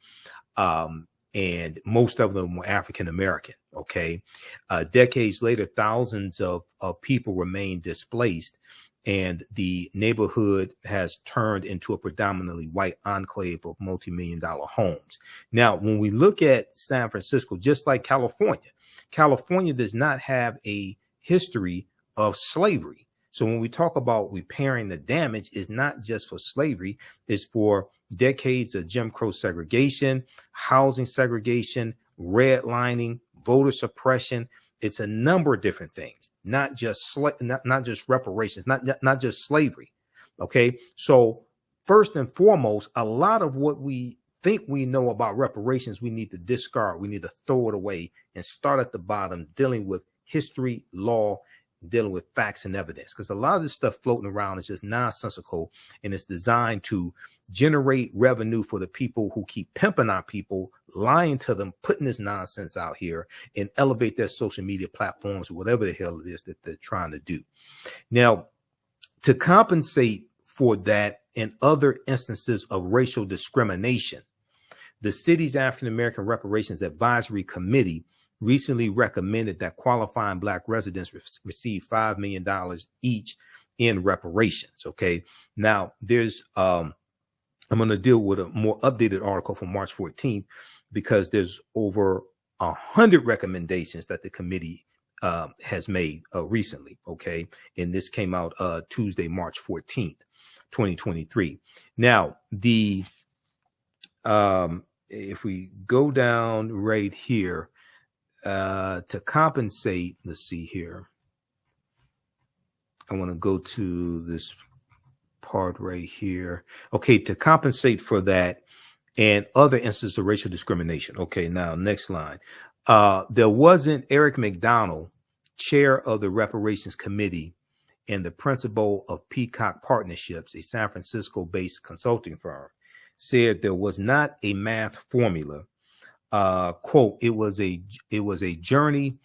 And most of them were African American. Okay. Decades later, thousands of people remain displaced, and the neighborhood has turned into a predominantly white enclave of multi-million-dollar homes. Now, when we look at San Francisco, just like California does not have a history of slavery. So when we talk about repairing the damage, it's not just for slavery, it's for decades of Jim Crow segregation, housing segregation, redlining, voter suppression. It's a number of different things, not just reparations, not just slavery. Okay, so first and foremost, a lot of what we think we know about reparations, we need to discard, we need to throw it away and start at the bottom, dealing with history, law, dealing with facts and evidence. Because a lot of this stuff floating around is just nonsensical, and it's designed to generate revenue for the people who keep pimping our people, lying to them, putting this nonsense out here, and elevate their social media platforms or whatever the hell it is that they're trying to do. Now, to compensate for that and other instances of racial discrimination, the city's African American Reparations Advisory Committee recently recommended that qualifying Black residents receive $5 million each in reparations. Okay. Now there's, I'm going to deal with a more updated article from March 14th, because there's over 100 recommendations that the committee has made recently. Okay. And this came out Tuesday, March 14th, 2023. Now, the if we go down right here, to compensate, let's see here. I want to go to this part right here. Okay, to compensate for that and other instances of racial discrimination. Okay, now next line. There wasn't Eric McDonald, chair of the Reparations Committee and the principal of Peacock Partnerships, a San Francisco-based consulting firm, said there was not a math formula. Quote, it was a journey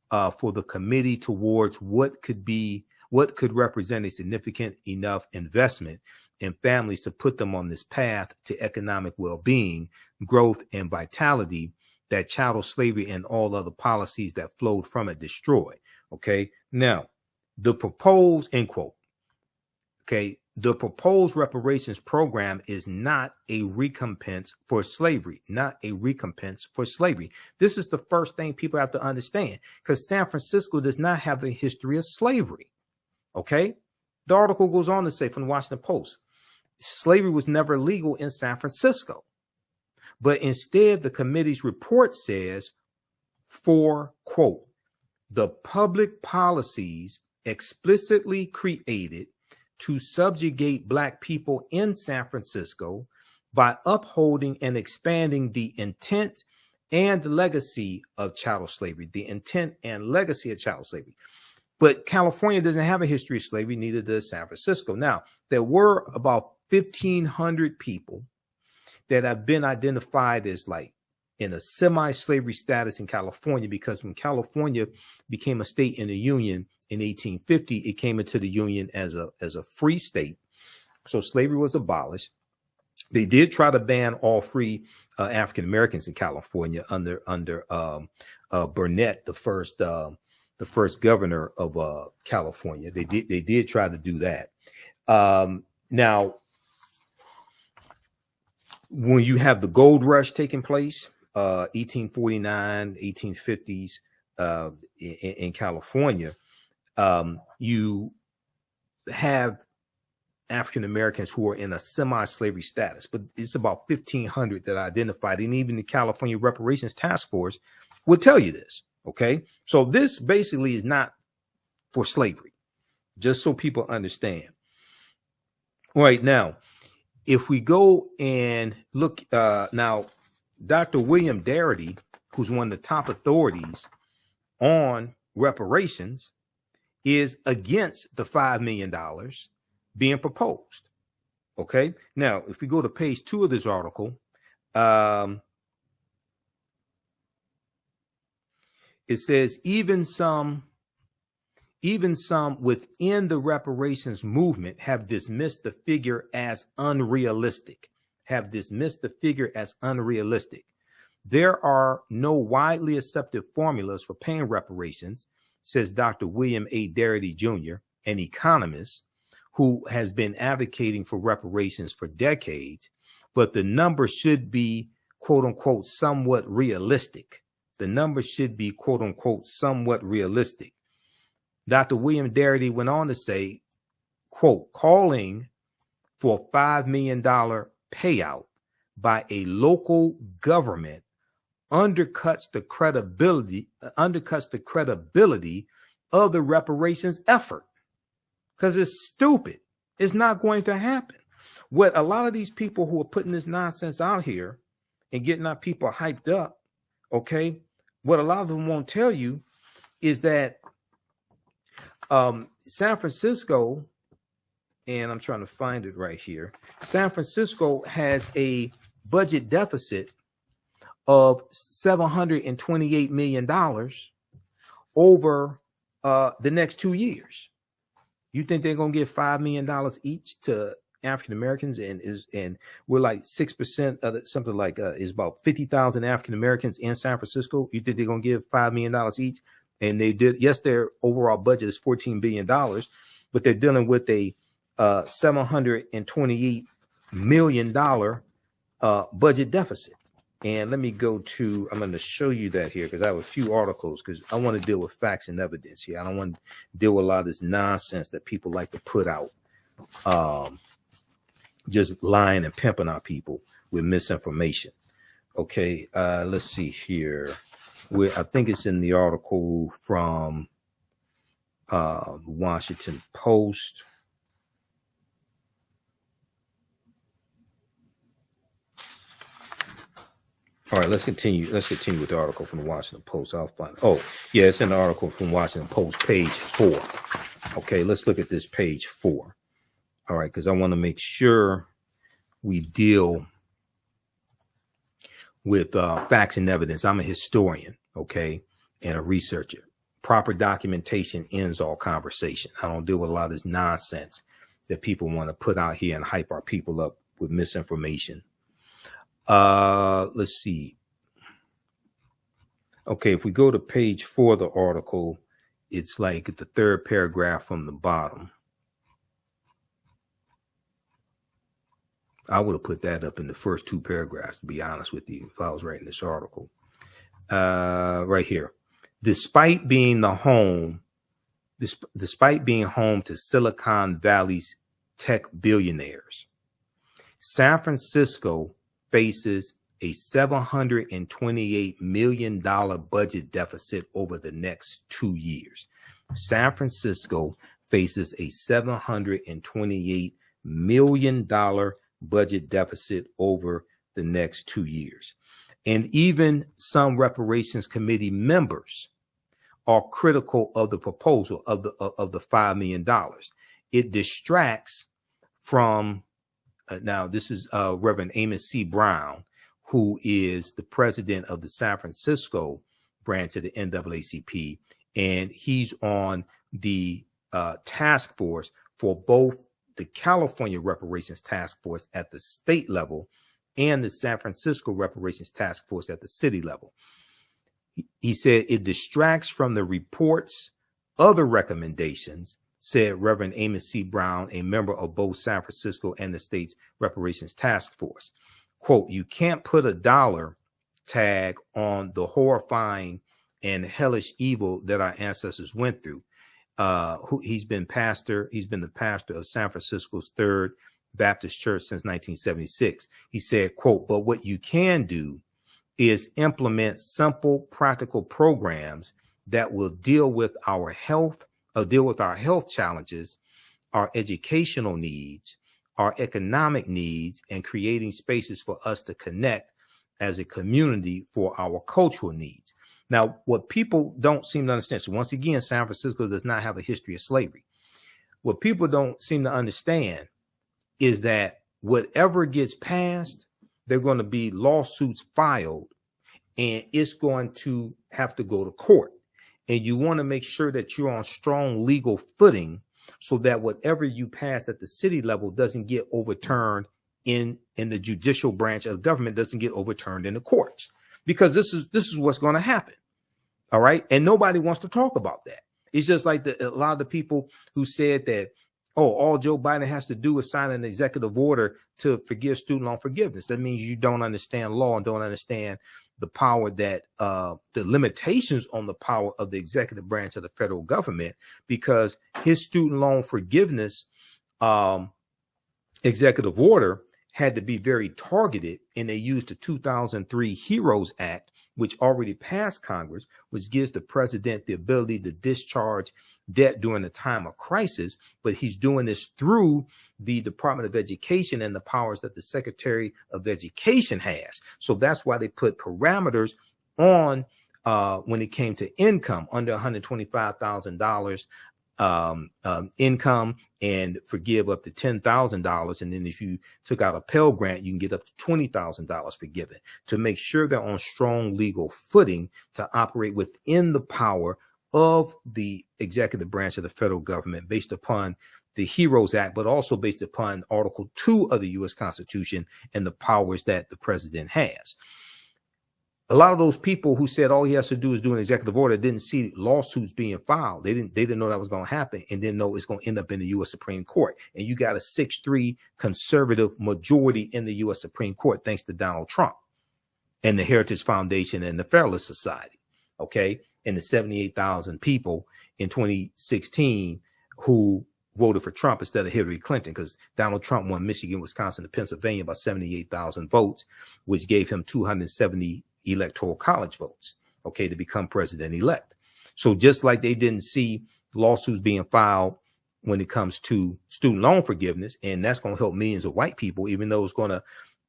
for the committee towards what could represent a significant enough investment in families to put them on this path to economic well-being, growth, and vitality that chattel slavery and all other policies that flowed from it destroy. Okay. Now, the proposed, end quote. Okay. The proposed reparations program is not a recompense for slavery, not a recompense for slavery. This is the first thing people have to understand, because San Francisco does not have a history of slavery. Okay. The article goes on to say from the Washington Post, slavery was never legal in San Francisco, but instead the committee's report says, for quote, the public policies explicitly created to subjugate Black people in San Francisco by upholding and expanding the intent and legacy of chattel slavery, the intent and legacy of chattel slavery. But California doesn't have a history of slavery, neither does San Francisco. Now, there were about 1,500 people that have been identified as like in a semi-slavery status in California, because when California became a state in the Union in 1850, it came into the Union as a free state. So slavery was abolished. They did try to ban all free African Americans in California under Burnett, the first governor of California. They did try to do that. Now, when you have the gold rush taking place, 1849, 1850s in California, you have African Americans who are in a semi-slavery status, but it's about 1,500 that are identified, and even the California Reparations Task Force would tell you this. Okay, so this basically is not for slavery, just so people understand. All right, now, if we go and look now, Dr. William Darity, who's one of the top authorities on reparations, is against the $5 million being proposed. Okay. Now, if we go to page 2 of this article, it says even some within the reparations movement have dismissed the figure as unrealistic. There are no widely accepted formulas for paying reparations, says Dr. William A. Darity Jr., an economist who has been advocating for reparations for decades, but the number should be, quote unquote, somewhat realistic. Dr. William Darity went on to say, quote, calling for a $5 million payout by a local government undercuts the credibility of the reparations effort, because it's stupid. It's not going to happen. What a lot of these people who are putting this nonsense out here and getting our people hyped up, okay, what a lot of them won't tell you is that San Francisco, and I'm trying to find it right here, San Francisco has a budget deficit of $728 million over the next 2 years. You think they're going to give $5 million each to African Americans, and we're like 6% of it, something like is about 50,000 African Americans in San Francisco. You think they're going to give $5 million each? And they did. Yes, their overall budget is $14 billion, but they're dealing with a $728 million budget deficit. And let me go to, I'm going to show you that here because I have a few articles because I want to deal with facts and evidence here. I don't want to deal with a lot of this nonsense that people like to put out, just lying and pimping our people with misinformation. Okay, let's see here. I think it's in the article from the Washington Post. All right, let's continue. Let's continue with the article from the Washington Post. I'll find. Oh, yeah, it's in the article from Washington Post, page 4. Okay, let's look at this page 4. All right, because I want to make sure we deal with facts and evidence. I'm a historian, okay, and a researcher. Proper documentation ends all conversation. I don't deal with a lot of this nonsense that people want to put out here and hype our people up with misinformation. Let's see. Okay, if we go to page 4 of the article, it's like the third paragraph from the bottom. I would have put that up in the first 2 paragraphs, to be honest with you, if I was writing this article. Right here. Despite being home to Silicon Valley's tech billionaires, San Francisco faces a $728 million budget deficit over the next 2 years. San Francisco faces a $728 million budget deficit over the next 2 years. And even some reparations committee members are critical of the proposal of the $5 million. It distracts from now, this is Reverend Amos C Brown, who is the president of the San Francisco branch of the NAACP, and he's on the task force for both the California Reparations Task Force at the state level and the San Francisco Reparations Task Force at the city level. He said it distracts from the report's other recommendations, said Reverend Amos C Brown, a member of both San Francisco and the state's Reparations Task Force. Quote, you can't put a dollar tag on the horrifying and hellish evil that our ancestors went through. He's been the pastor of San Francisco's Third Baptist Church since 1976. He said, quote, but what you can do is implement simple, practical programs that will deal with our health challenges, our educational needs, our economic needs, and creating spaces for us to connect as a community for our cultural needs. Now, what people don't seem to understand, so once again, San Francisco does not have a history of slavery. What people don't seem to understand is that whatever gets passed, there are going to be lawsuits filed, and it's going to have to go to court. And you want to make sure that you're on strong legal footing so that whatever you pass at the city level doesn't get overturned in the judicial branch of government, doesn't get overturned in the courts, because this is what's going to happen. All right. And nobody wants to talk about that. It's just like a lot of the people who said that, oh, all Joe Biden has to do is sign an executive order to forgive student loan forgiveness. That means you don't understand law and don't understand the power that the limitations on the power of the executive branch of the federal government, because his student loan forgiveness executive order had to be very targeted, and they used the 2003 HEROES Act, which already passed Congress, which gives the president the ability to discharge debt during a time of crisis. But he's doing this through the Department of Education and the powers that the Secretary of Education has. So that's why they put parameters on when it came to income under $125,000 income, and forgive up to $10,000. And then if you took out a Pell Grant, you can get up to $20,000 forgiven, to make sure they're on strong legal footing to operate within the power of the executive branch of the federal government based upon the HEROES Act, but also based upon Article 2 of the U.S. Constitution and the powers that the president has. A lot of those people who said all he has to do is do an executive order didn't see lawsuits being filed. They didn't know that was going to happen, and didn't know it's going to end up in the U.S. Supreme Court. And you got a 6-3 conservative majority in the U.S. Supreme Court, thanks to Donald Trump and the Heritage Foundation and the Federalist Society. Okay. And the 78,000 people in 2016 who voted for Trump instead of Hillary Clinton, because Donald Trump won Michigan, Wisconsin, and Pennsylvania by 78,000 votes, which gave him 270 electoral college votes, okay, to become president-elect. So just like they didn't see lawsuits being filed when it comes to student loan forgiveness, and that's going to help millions of white people, even though it's going to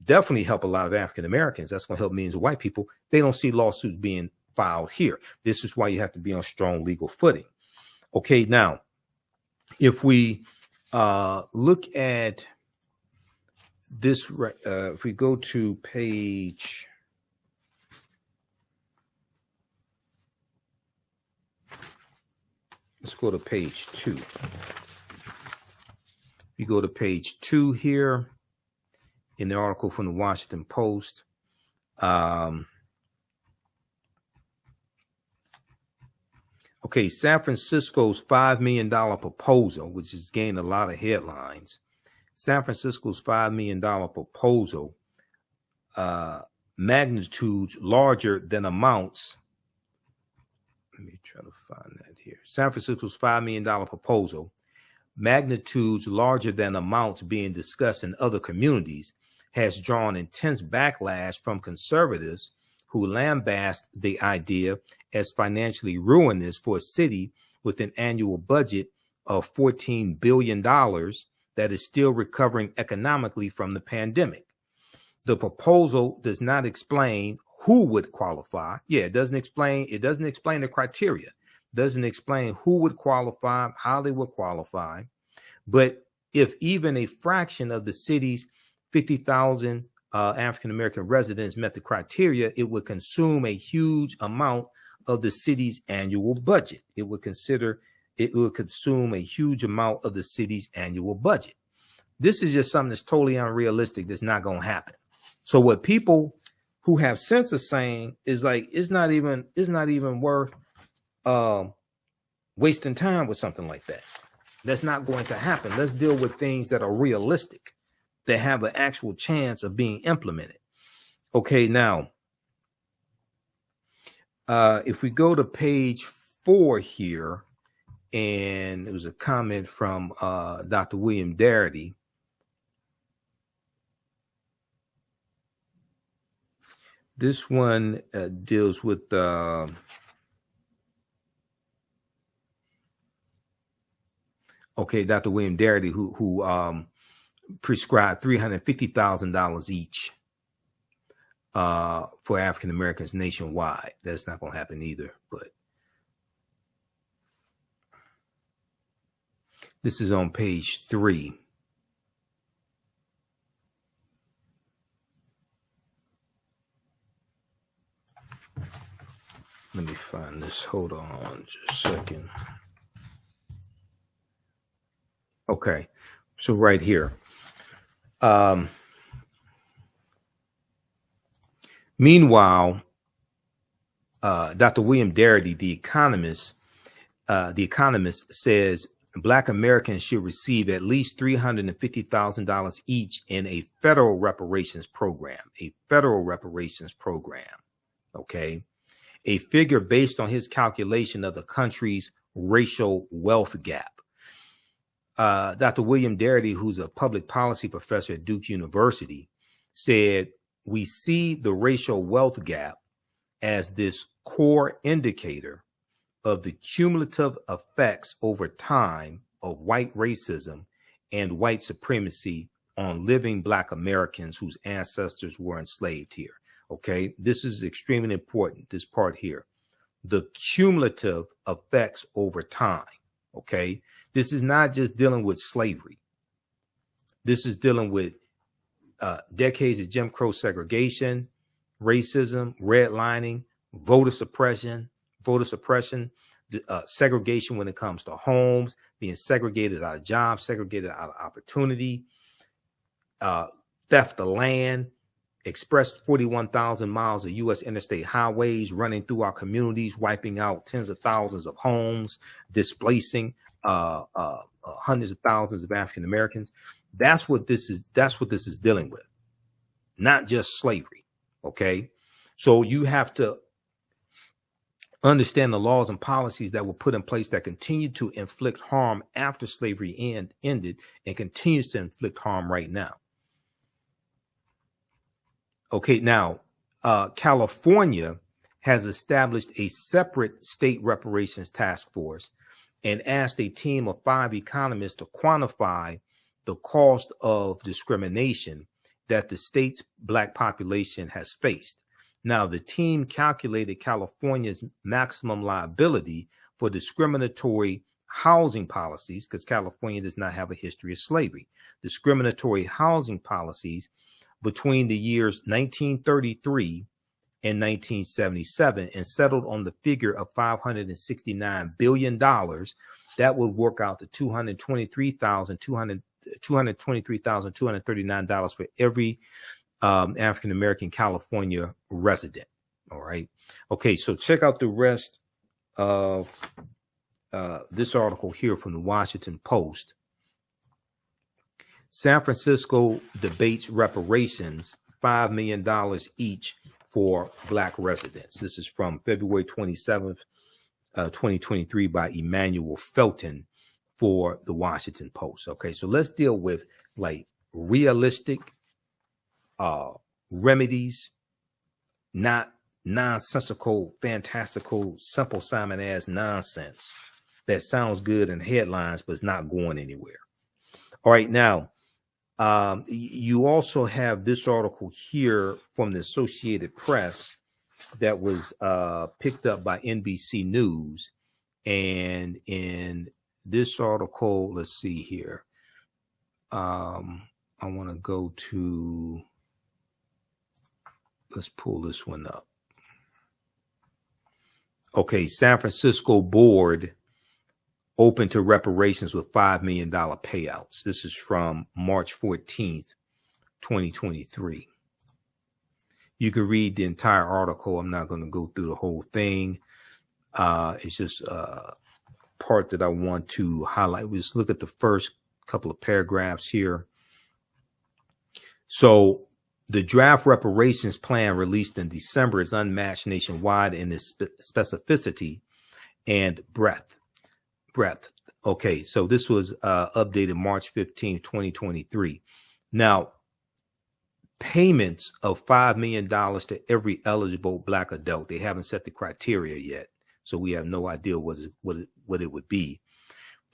definitely help a lot of African Americans, that's going to help millions of white people, they don't see lawsuits being filed here. This is why you have to be on strong legal footing. Okay, now, if we look at this, if we go to page... Let's go to page 2. You go to page 2 here in the article from the Washington Post. Okay, San Francisco's $5 million proposal, which has gained a lot of headlines. San Francisco's $5 million proposal, magnitudes larger than amounts. Let me try to find that here. San Francisco's $5 million proposal, magnitudes larger than amounts being discussed in other communities, has drawn intense backlash from conservatives who lambast the idea as financially ruinous for a city with an annual budget of $14 billion that is still recovering economically from the pandemic. The proposal does not explain who would qualify. Yeah, it doesn't explain the criteria. Doesn't explain who would qualify, how they would qualify. But if even a fraction of the city's 50,000 African-American residents met the criteria, it would consume a huge amount of the city's annual budget. It would consume a huge amount of the city's annual budget. This is just something that's totally unrealistic. That's not going to happen. So what people who have sense of saying is like, it's not even worth wasting time with something like that. That's not going to happen. Let's deal with things that are realistic, that have an actual chance of being implemented. Okay, now, if we go to page 4 here, and it was a comment from Dr. William Darity. This one deals with okay, Dr. William Darity, who prescribed $350,000 each for African Americans nationwide. That's not going to happen either. But this is on page 3. Let me find this. Hold on just a second. Okay, so right here. Meanwhile, Dr. William Darity, the economist says Black Americans should receive at least $350,000 each in a federal reparations program. A federal reparations program. Okay. A figure based on his calculation of the country's racial wealth gap. Dr. William Darity, who's a public policy professor at Duke University, said, we see the racial wealth gap as this core indicator of the cumulative effects over time of white racism and white supremacy on living Black Americans whose ancestors were enslaved here. Okay, this is extremely important, this part here. The cumulative effects over time. Okay, this is not just dealing with slavery. This is dealing with decades of Jim Crow segregation, racism, redlining, voter suppression, segregation when it comes to homes, being segregated out of jobs, segregated out of opportunity, theft of land, express 41,000 miles of U.S. interstate highways running through our communities, wiping out tens of thousands of homes, displacing hundreds of thousands of African Americans. That's what this is dealing with, not just slavery. Okay, so you have to understand the laws and policies that were put in place that continued to inflict harm after slavery ended and continues to inflict harm right now. Okay, now, California has established a separate state reparations task force and asked a team of 5 economists to quantify the cost of discrimination that the state's Black population has faced. Now, the team calculated California's maximum liability for discriminatory housing policies, because California does not have a history of slavery, discriminatory housing policies between the years 1933 and 1977, and settled on the figure of $569 billion. That would work out to $223,239 for every African-American California resident. All right. Okay, so check out the rest of this article here from the Washington Post. San Francisco debates reparations, $5 million each for Black residents. This is from February 27th, 2023 by Emmanuel Felton for the Washington Post. Okay, so let's deal with like realistic remedies, not nonsensical, fantastical, simple Simon ass nonsense that sounds good in headlines but is not going anywhere. All right, now you also have this article here from the Associated Press that was picked up by NBC News, and in this article, let's see here. I want to go to. Let's pull this one up. Okay, San Francisco board open to reparations with $5 million payouts. This is from March 14th, 2023. You can read the entire article. I'm not going to go through the whole thing. It's just a part that I want to highlight. We just look at the first couple of paragraphs here. So the draft reparations plan released in December is unmatched nationwide in its specificity and breadth. Okay, so this was updated March 15, 2023. Now, payments of $5 million to every eligible Black adult. They haven't set the criteria yet, so we have no idea what it would be.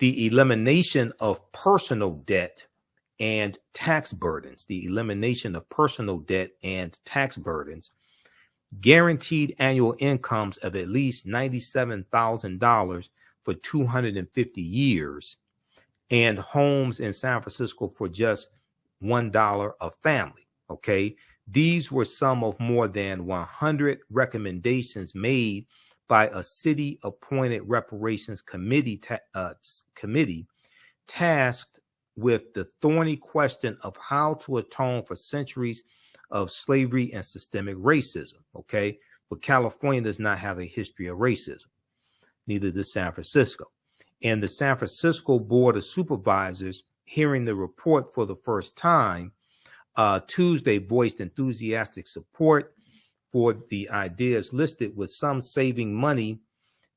The elimination of personal debt and tax burdens. The elimination of personal debt and tax burdens. Guaranteed annual incomes of at least $97,000 for 250 years, and homes in San Francisco for just $1 a family. Okay, these were some of more than 100 recommendations made by a city-appointed reparations committee tasked with the thorny question of how to atone for centuries of slavery and systemic racism. Okay, but California does not have a history of racism. Neither does San Francisco. And the San Francisco Board of Supervisors, hearing the report for the first time, Tuesday voiced enthusiastic support for the ideas listed, with some saving money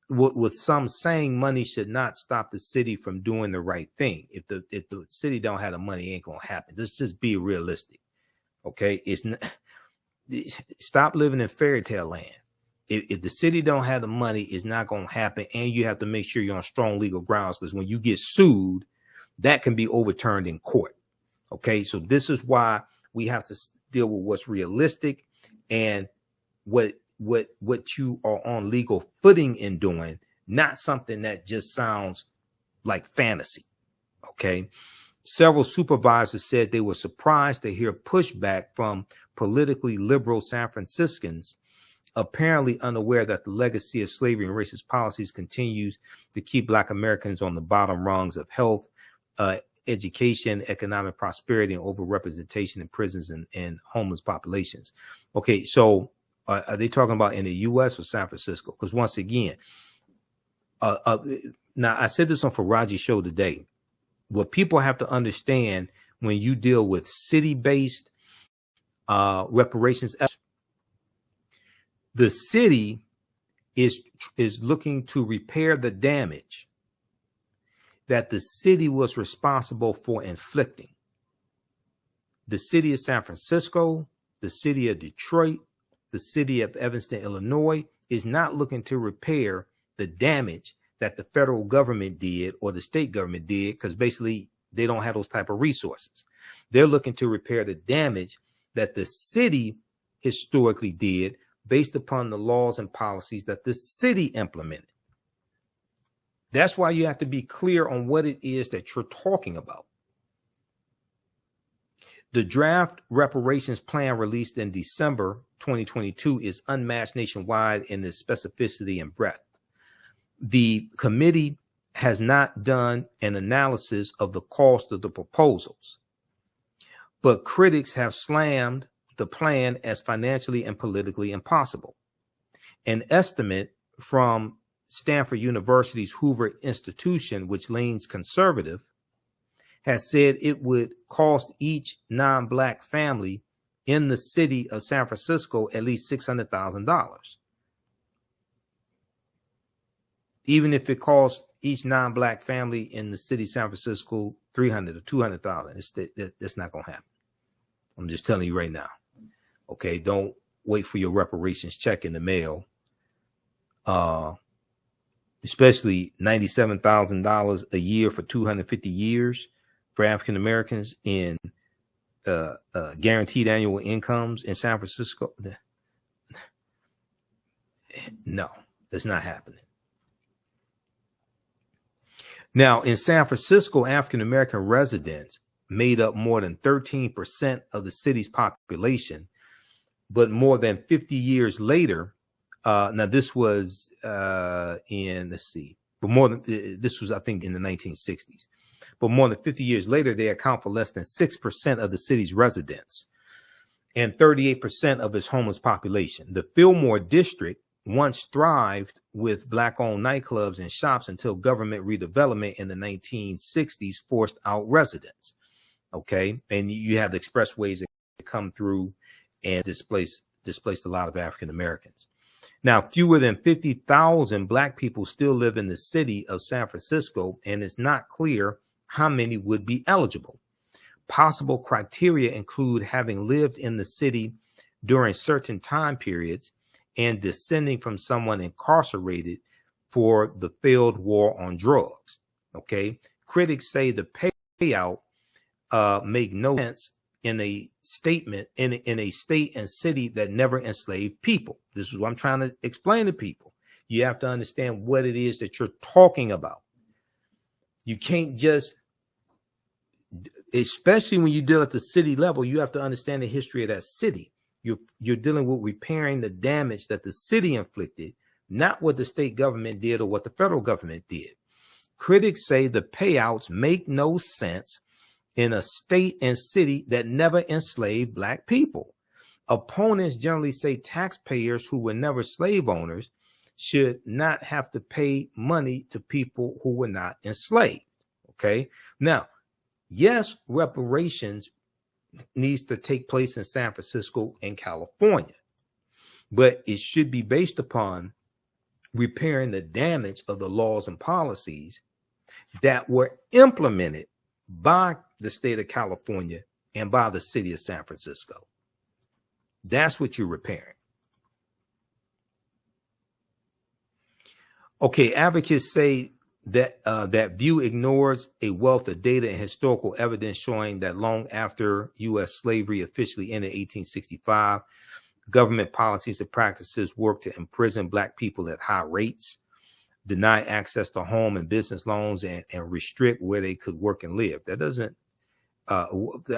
with some saying money should not stop the city from doing the right thing. If the city don't have the money, it ain't gonna happen. Let's just be realistic. Okay, it's not, stop living in fairy tale land. If the city don't have the money, it's not gonna happen, and you have to make sure you're on strong legal grounds, because when you get sued, that can be overturned in court. Okay, so this is why we have to deal with what's realistic and what you are on legal footing in doing, not something that just sounds like fantasy. Okay. Several supervisors said they were surprised to hear pushback from politically liberal San Franciscans, apparently unaware that the legacy of slavery and racist policies continues to keep Black Americans on the bottom rungs of health, education, economic prosperity, and overrepresentation in prisons and homeless populations. Okay, so are they talking about in the U.S. or San Francisco? Because once again, now I said this on Faraji's show today. What people have to understand when you deal with city-based reparations, the city is looking to repair the damage that the city was responsible for inflicting. The city of San Francisco, the city of Detroit, the city of Evanston, Illinois, is not looking to repair the damage that the federal government did or the state government did, because basically they don't have those type of resources. They're looking to repair the damage that the city historically did based upon the laws and policies that the city implemented. That's why you have to be clear on what it is that you're talking about. The draft reparations plan released in December 2022 is unmatched nationwide in its specificity and breadth. The committee has not done an analysis of the cost of the proposals, but critics have slammed the plan as financially and politically impossible. An estimate from Stanford University's Hoover Institution, which leans conservative, has said it would cost each non-Black family in the city of San Francisco at least $600,000. Even if it costs each non-Black family in the city of San Francisco $300,000 or $200,000, that's not going to happen. I'm just telling you right now. Okay, don't wait for your reparations check in the mail. Especially $97,000 a year for 250 years for African Americans in guaranteed annual incomes in San Francisco. No, that's not happening. Now, in San Francisco, African American residents made up more than 13% of the city's population, but more than 50 years later, now this was this was, I think, in the 1960s. But more than 50 years later, they account for less than 6% of the city's residents and 38% of its homeless population. The Fillmore District once thrived with Black-owned nightclubs and shops until government redevelopment in the 1960s forced out residents. Okay, and you have the expressways that come through and displaced a lot of African Americans. Now, fewer than 50,000 Black people still live in the city of San Francisco, and it's not clear how many would be eligible. Possible criteria include having lived in the city during certain time periods and descending from someone incarcerated for the failed war on drugs. Okay, critics say the payout make no sense in a statement in a state and city that never enslaved people. This is what I'm trying to explain to people. You have to understand what it is that you're talking about. You can't just, especially when you deal at the city level, you have to understand the history of that city. You're dealing with repairing the damage that the city inflicted, not what the state government did or what the federal government did. Critics say the payouts make no sense in a state and city that never enslaved Black people. Opponents generally say taxpayers who were never slave owners should not have to pay money to people who were not enslaved. Okay. Now, yes, reparations needs to take place in San Francisco and California, but it should be based upon repairing the damage of the laws and policies that were implemented by the state of California and by the city of San Francisco. That's what you're repairing. Okay, advocates say that that view ignores a wealth of data and historical evidence showing that long after U.S. slavery officially ended in 1865, government policies and practices worked to imprison Black people at high rates, deny access to home and business loans, and restrict where they could work and live. That doesn't, I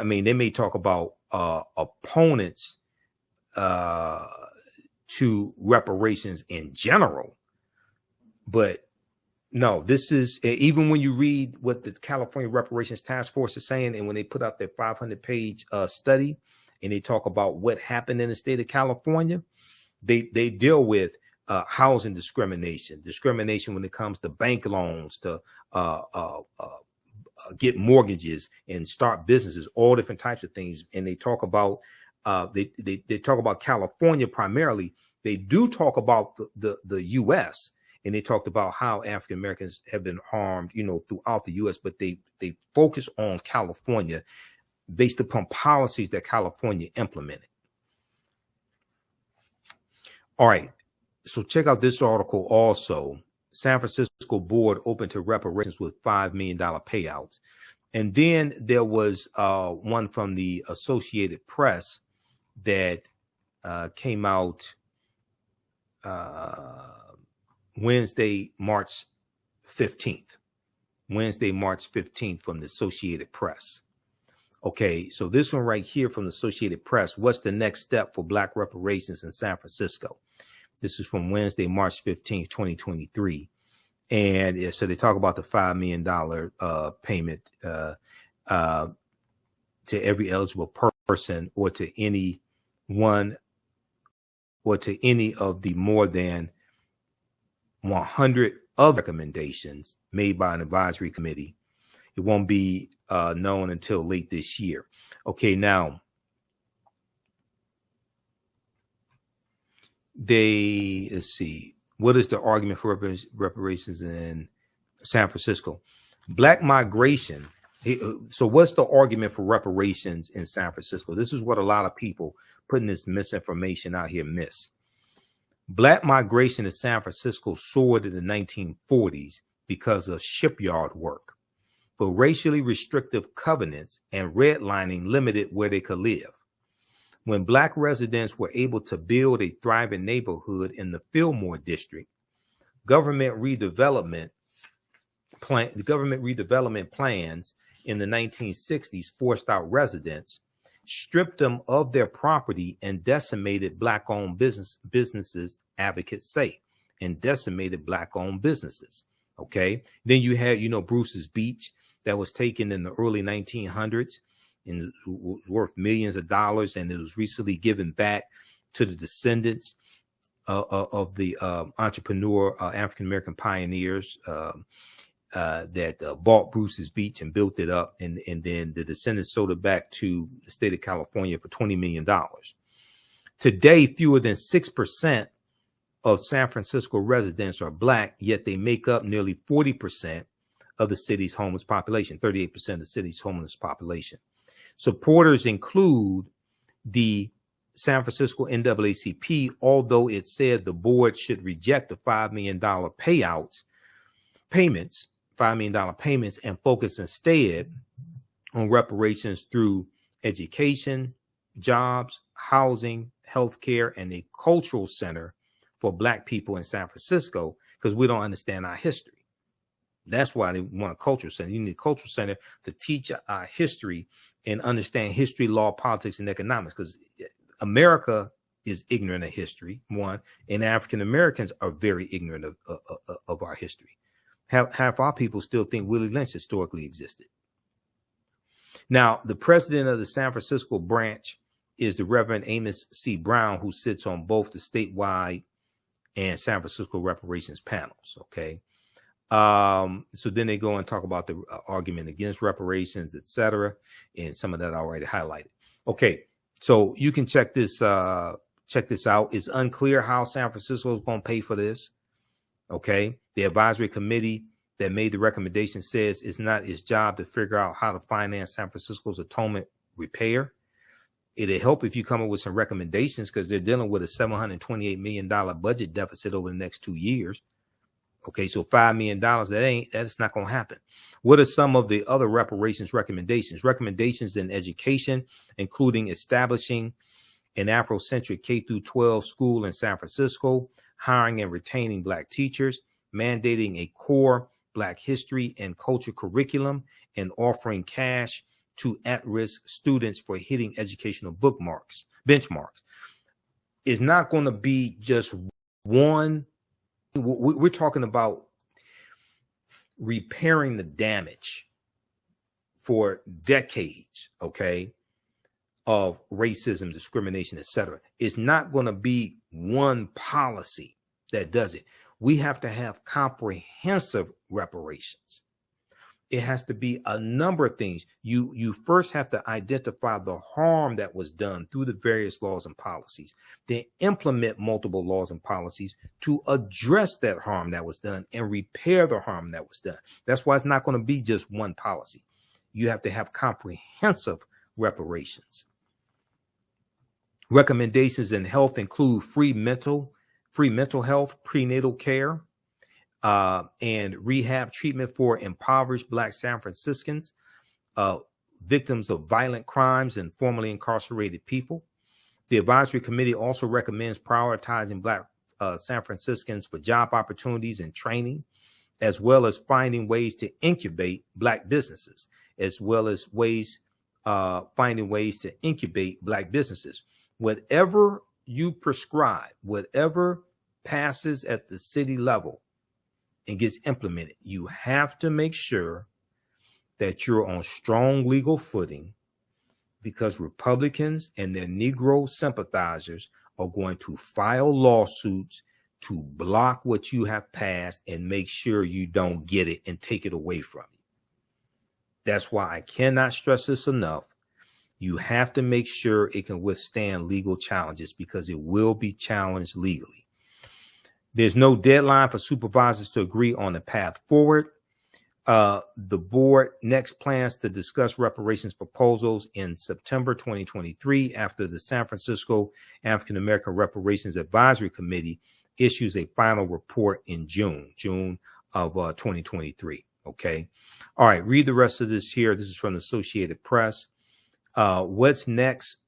mean, they may talk about opponents to reparations in general, but no, this is, even when you read what the California Reparations Task Force is saying, and when they put out their 500-page study, and they talk about what happened in the state of California, they deal with housing discrimination when it comes to bank loans, to get mortgages and start businesses, all different types of things. And they talk about they talk about California primarily. They do talk about the U.S., and they talked about how African Americans have been harmed, you know, throughout the U.S., but they focus on California based upon policies that California implemented. All right. So check out this article also. San Francisco board open to reparations with $5 million payouts. And then there was one from the Associated Press that came out Wednesday, March 15th. Wednesday, March 15th from the Associated Press. Okay, so this one right here from the Associated Press, what's the next step for Black reparations in San Francisco? This is from Wednesday, March 15th, 2023. And so they talk about the $5 million payment to every eligible person, or to any one, or to any of the more than 100 other recommendations made by an advisory committee. It won't be known until late this year. Okay, now let's see, what is the argument for reparations in San Francisco? Black migration. So what's the argument for reparations in San Francisco? This is what a lot of people putting this misinformation out here miss. Black migration to San Francisco soared in the 1940s because of shipyard work, but racially restrictive covenants and redlining limited where they could live. When Black residents were able to build a thriving neighborhood in the Fillmore District, government redevelopment plans in the 1960s forced out residents, stripped them of their property, and decimated Black-owned businesses, advocates say, and decimated Black-owned businesses. Okay. Then you had, Bruce's Beach that was taken in the early 1900s and was worth millions of dollars, and it was recently given back to the descendants of the entrepreneur African-American pioneers that bought Bruce's Beach and built it up, and then the descendants sold it back to the state of California for $20 million. Today, fewer than 6% of San Francisco residents are Black, yet they make up nearly 40% of the city's homeless population, 38% of the city's homeless population. Supporters include the San Francisco NAACP, although it said the board should reject the $5 million payments, $5 million payments, and focus instead on reparations through education, jobs, housing, healthcare, and a cultural center for Black people in San Francisco, because we don't understand our history. That's why they want a cultural center. You need a cultural center to teach our history and understand history, law, politics, and economics, because America is ignorant of history, one, and African Americans are very ignorant of our history. Half our people still think Willie Lynch historically existed. Now, the president of the San Francisco branch is the Reverend Amos C Brown, who sits on both the statewide and San Francisco reparations panels. Okay. So then they go and talk about the argument against reparations, etc., and some of that I already highlighted. Okay, so you can check this out. It's unclear how San Francisco is going to pay for this. Okay. The advisory committee that made the recommendation says it's not its job to figure out how to finance San Francisco's atonement repair. It'll help if you come up with some recommendations, because they're dealing with a $728 million budget deficit over the next 2 years. Okay, so $5 million, that's not going to happen. What are some of the other reparations recommendations? Recommendations in education, including establishing an Afrocentric K-12 school in San Francisco, hiring and retaining Black teachers, mandating a core Black history and culture curriculum, and offering cash to at-risk students for hitting educational benchmarks. It's not going to be just one. We're talking about repairing the damage for decades, okay, of racism, discrimination, etc. It's not going to be one policy that does it. We have to have comprehensive reparations. It has to be a number of things. You first have to identify the harm that was done through the various laws and policies, then implement multiple laws and policies to address that harm that was done and repair the harm that was done. That's why it's not going to be just one policy. You have to have comprehensive reparations. Recommendations in health include free mental health, prenatal care, and rehab treatment for impoverished Black San Franciscans, victims of violent crimes, and formerly incarcerated people. The advisory committee also recommends prioritizing Black San Franciscans for job opportunities and training, as well as finding ways to incubate Black businesses, Whatever you prescribe, whatever passes at the city level and gets implemented, you have to make sure that you're on strong legal footing, because Republicans and their Negro sympathizers are going to file lawsuits to block what you have passed and make sure you don't get it and take it away from you. That's why I cannot stress this enough. You have to make sure it can withstand legal challenges, because it will be challenged legally. There's no deadline for supervisors to agree on a path forward. The board next plans to discuss reparations proposals in September 2023, after the San Francisco African American Reparations Advisory Committee issues a final report in June of 2023. Okay. All right. Read the rest of this here. This is from the Associated Press. What's the next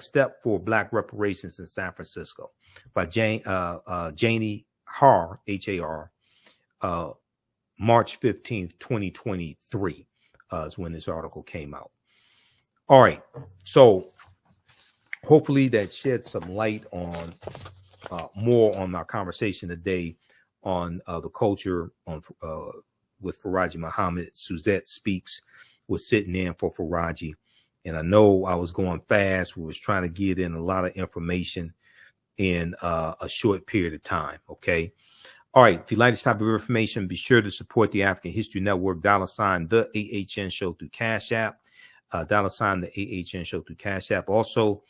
step for Black reparations in San Francisco, by Janie Har, H-A-R, March 15th, 2023 is when this article came out. All right. So hopefully that sheds some light on more on our conversation today on the culture with Faraji Muhammad. Suzette Speaks was sitting in for Faraji. And I know I was going fast. We was trying to get in a lot of information in a short period of time. Okay. All right. If you like this type of information, be sure to support the African History Network, $ the AHN Show through Cash App, $ the AHN Show through Cash App. Also,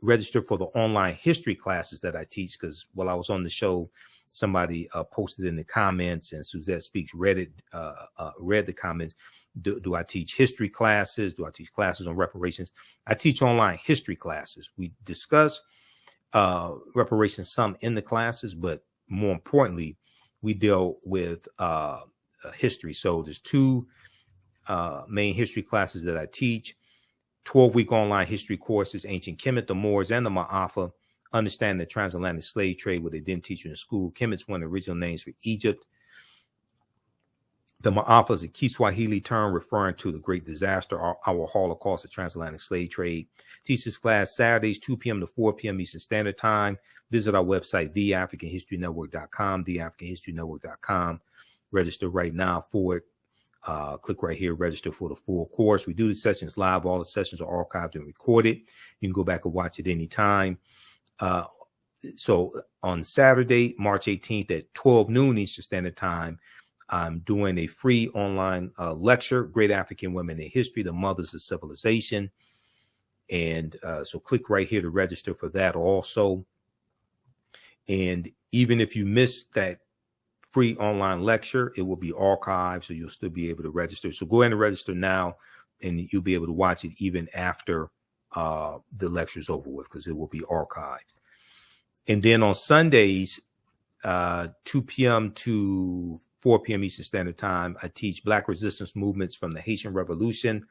register for the online history classes that I teach, because while I was on the show, somebody posted in the comments, and Suzette Speaks read the comments. Do I teach history classes? Do I teach classes on reparations? I teach online history classes. We discuss reparations some in the classes, but more importantly, we deal with history. So there's two main history classes that I teach: 12-week online history courses, Ancient Kemet, the Moors, and the Ma'afa. Understand the transatlantic slave trade, what they didn't teach you in school. Kemet's one of the original names for Egypt. The Ma'afa is a Kiswahili term referring to the Great Disaster, our Holocaust, the transatlantic slave trade. Teach this class Saturdays, 2 p.m. to 4 p.m. Eastern Standard Time. Visit our website, theafricanhistorynetwork.com, theafricanhistorynetwork.com. Register right now for it. Click right here, register for the full course. We do the sessions live. All the sessions are archived and recorded. You can go back and watch it anytime. So on Saturday, March 18th at 12 noon Eastern Standard Time, I'm doing a free online lecture, Great African Women in History, the Mothers of Civilization. And so click right here to register for that also. And even if you missed that free online lecture, it will be archived, so you'll still be able to register. So go ahead and register now, and you'll be able to watch it even after the lecture's over with, because it will be archived. And then on Sundays, 2 p.m. to 4 p.m. Eastern Standard Time, I teach Black resistance movements from the Haitian Revolution,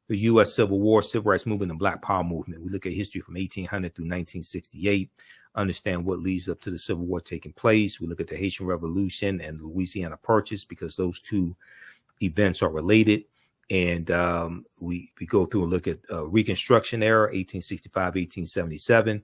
the U.S. Civil War, Civil Rights Movement, and Black Power Movement. We look at history from 1800 through 1968, understand what leads up to the Civil War taking place. We look at the Haitian Revolution and the Louisiana Purchase, because those two events are related. And we go through and look at Reconstruction era, 1865, 1877,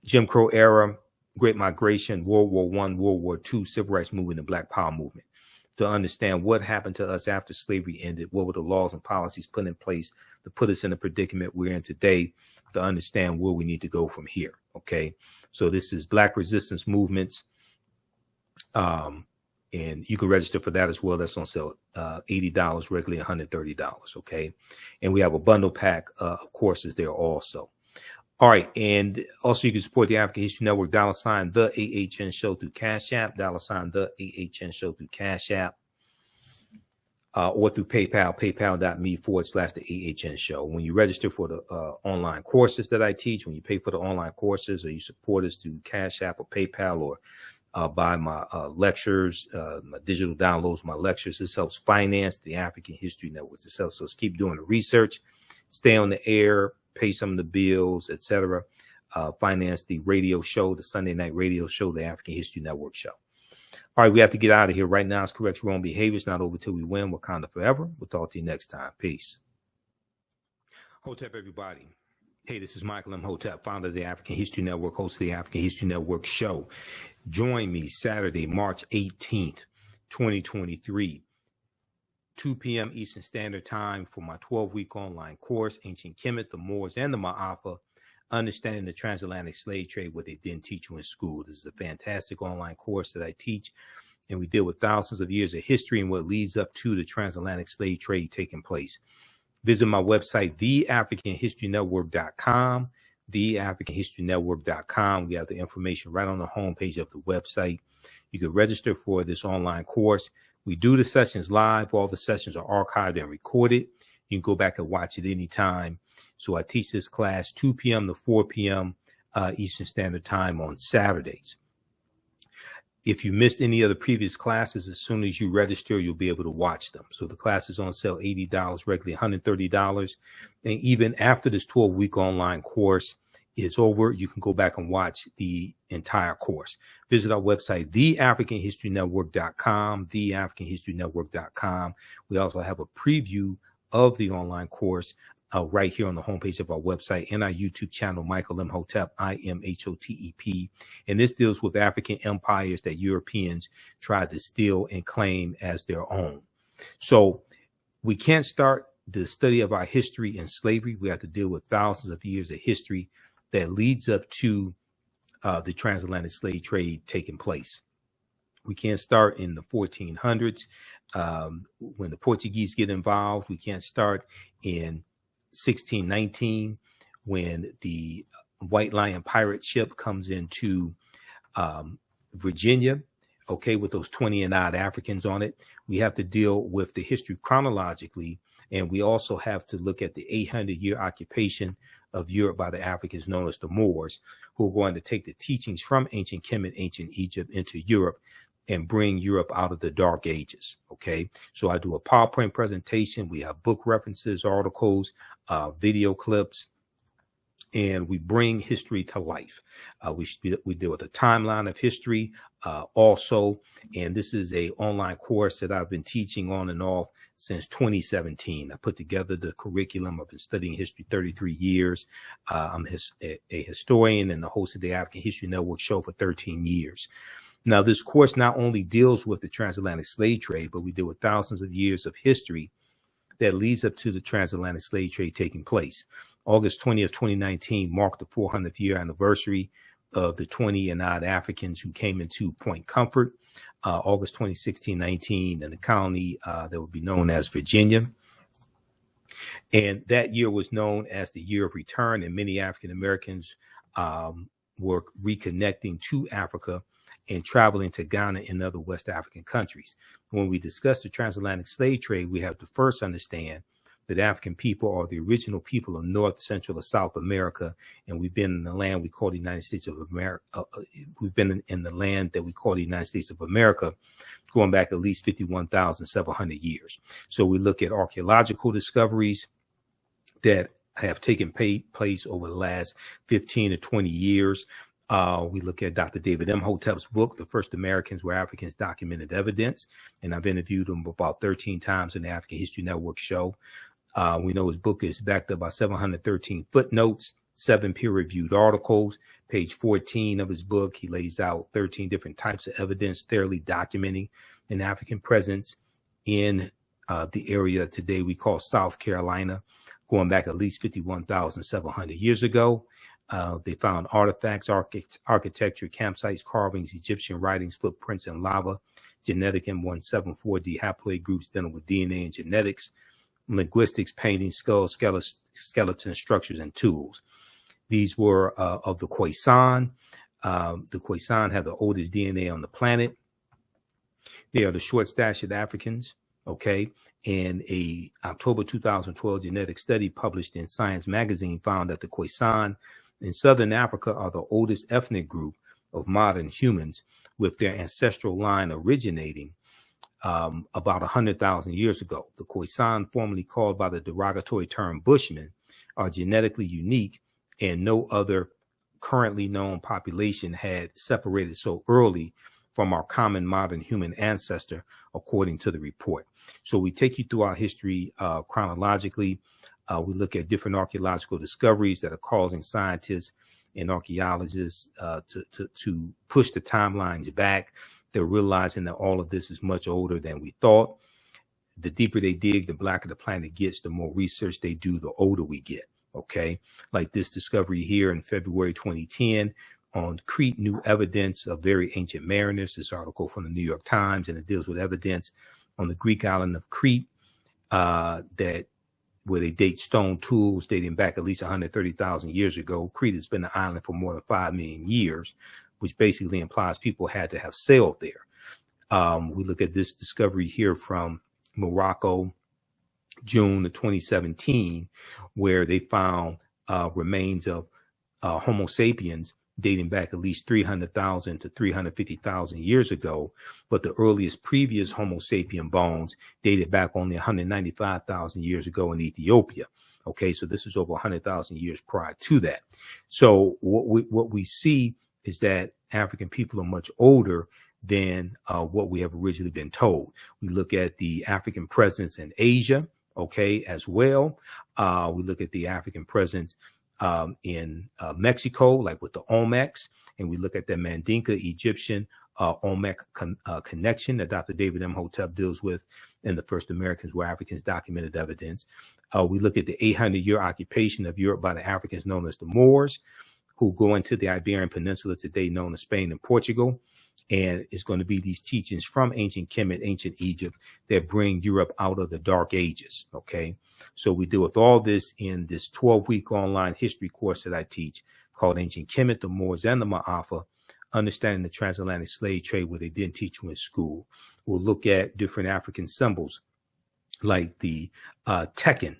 Jim Crow era, Great Migration, World War I, World War II, Civil Rights Movement, and Black Power Movement, to understand what happened to us after slavery ended, what were the laws and policies put in place to put us in the predicament we're in today, to understand where we need to go from here. Okay, so this is Black resistance movements, and you can register for that as well. That's on sale, $80, regularly $130. Okay, and we have a bundle pack of courses there also. All right, and also you can support the African History Network, $, the AHN Show through Cash App, $, the AHN Show through Cash App, or through PayPal, paypal.me/the AHN Show. When you register for the online courses that I teach, when you pay for the online courses, or you support us through Cash App or PayPal, or buy my lectures, my digital downloads, my lectures, this helps finance the African History Network. This helps us keep doing the research, stay on the air, pay some of the bills, etc. Finance the radio show, the Sunday night radio show, the African History Network show. All right, we have to get out of here right now. It's correct wrong behaviors, not over till we win. Wakanda forever. We'll talk to you next time. Peace. Hotep, everybody. Hey, this is Michael Imhotep, founder of the African History Network, host of the African History Network show. Join me Saturday, March 18th, 2023. 2 p.m. Eastern Standard Time for my 12-week online course, Ancient Kemet, the Moors, and the Ma'afa, Understanding the Transatlantic Slave Trade, what they didn't teach you in school. This is a fantastic online course that I teach, and we deal with thousands of years of history and what leads up to the transatlantic slave trade taking place. Visit my website, theafricanhistorynetwork.com, theafricanhistorynetwork.com. We have the information right on the homepage of the website. You can register for this online course. We do the sessions live. All the sessions are archived and recorded. You can go back and watch it anytime. So I teach this class 2 p.m. to 4 p.m. Eastern Standard Time on Saturdays. If you missed any of the previous classes, as soon as you register, you'll be able to watch them. So the class is on sale, $80, regularly $130. And even after this 12-week online course is over, you can go back and watch the entire course. Visit our website, theafricanhistorynetwork.com, theafricanhistorynetwork.com. We also have a preview of the online course right here on the homepage of our website and our YouTube channel, Michael Imhotep, IMHOTEP. And this deals with African empires that Europeans tried to steal and claim as their own. So we can't start the study of our history in slavery. We have to deal with thousands of years of history that leads up to the transatlantic slave trade taking place. We can't start in the 1400s when the Portuguese get involved. We can't start in 1619 when the White Lion pirate ship comes into Virginia, okay, with those 20 and odd Africans on it. We have to deal with the history chronologically, and we also have to look at the 800-year occupation of Europe by the Africans known as the Moors, who are going to take the teachings from ancient Kemet, ancient Egypt into Europe and bring Europe out of the dark ages. Okay. So I do a PowerPoint presentation. We have book references, articles, video clips, and we bring history to life. We deal with a timeline of history also. And this is a online course that I've been teaching on and off since 2017. I put together the curriculum. I've been studying history 33 years. I'm a historian and the host of the African History Network show for 13 years. Now, this course not only deals with the transatlantic slave trade, but we deal with thousands of years of history that leads up to the transatlantic slave trade taking place. August 20th, 2019 marked the 400th year anniversary of the 20 and odd Africans who came into Point Comfort. August 2016-19 in the colony that would be known as Virginia. And that year was known as the year of return, and many African Americans were reconnecting to Africa and traveling to Ghana and other West African countries. When we discuss the transatlantic slave trade, we have to first understand that African people are the original people of North, Central, or South America, and we've been in the land we call the United States of America. We've been in the land that we call the United States of America going back at least 51,700 years. So we look at archaeological discoveries that have taken place over the last 15 to 20 years. We look at Dr. David Imhotep's book, The First Americans Were Africans, Documented Evidence, and I've interviewed him about 13 times in the African History Network show. We know his book is backed up by 713 footnotes, 7 peer-reviewed articles. Page 14 of his book, he lays out 13 different types of evidence, thoroughly documenting an African presence in the area today we call South Carolina, going back at least 51,700 years ago. They found artifacts, architecture, campsites, carvings, Egyptian writings, footprints, and lava, genetic M174D haploid groups dealing with DNA and genetics, linguistics, paintings, skulls, skeleton structures, and tools. These were of the Khoisan. The Khoisan have the oldest DNA on the planet. They are the short-statured Africans, okay? And a October 2012 genetic study published in Science magazine found that the Khoisan in Southern Africa are the oldest ethnic group of modern humans, with their ancestral line originating about 100,000 years ago. The Khoisan, formerly called by the derogatory term Bushmen, are genetically unique, and no other currently known population had separated so early from our common modern human ancestor, according to the report. So we take you through our history chronologically. We look at different archaeological discoveries that are causing scientists and archaeologists to push the timelines back. They're realizing that all of this is much older than we thought. The deeper they dig, the blacker the planet gets, the more research they do, the older we get, okay? Like this discovery here in February 2010 on Crete, new evidence of very ancient mariners. This article from the New York Times, and it deals with evidence on the Greek island of Crete where they date stone tools dating back at least 130,000 years ago. Crete has been an island for more than 5 million years, which basically implies people had to have sailed there. We look at this discovery here from Morocco, June of 2017, where they found remains of Homo sapiens dating back at least 300,000 to 350,000 years ago. But the earliest previous Homo sapien bones dated back only 195,000 years ago in Ethiopia. Okay, so this is over 100,000 years prior to that. So what we see is that African people are much older than what we have originally been told. We look at the African presence in Asia, okay, as well. We look at the African presence in Mexico, like with the Olmecs, and we look at the Mandinka Egyptian Olmec connection that Dr. David Imhotep deals with in The First Americans Were Africans, Documented Evidence. We look at the 800-year occupation of Europe by the Africans known as the Moors, who go into the Iberian Peninsula today known as Spain and Portugal. And it's going to be these teachings from ancient Kemet, ancient Egypt, that bring Europe out of the Dark Ages, okay? So we deal with all this in this 12-week online history course that I teach called Ancient Kemet, the Moors, and the Ma'afa, Understanding the Transatlantic Slave Trade, where they didn't teach you in school. We'll look at different African symbols like the Tekken.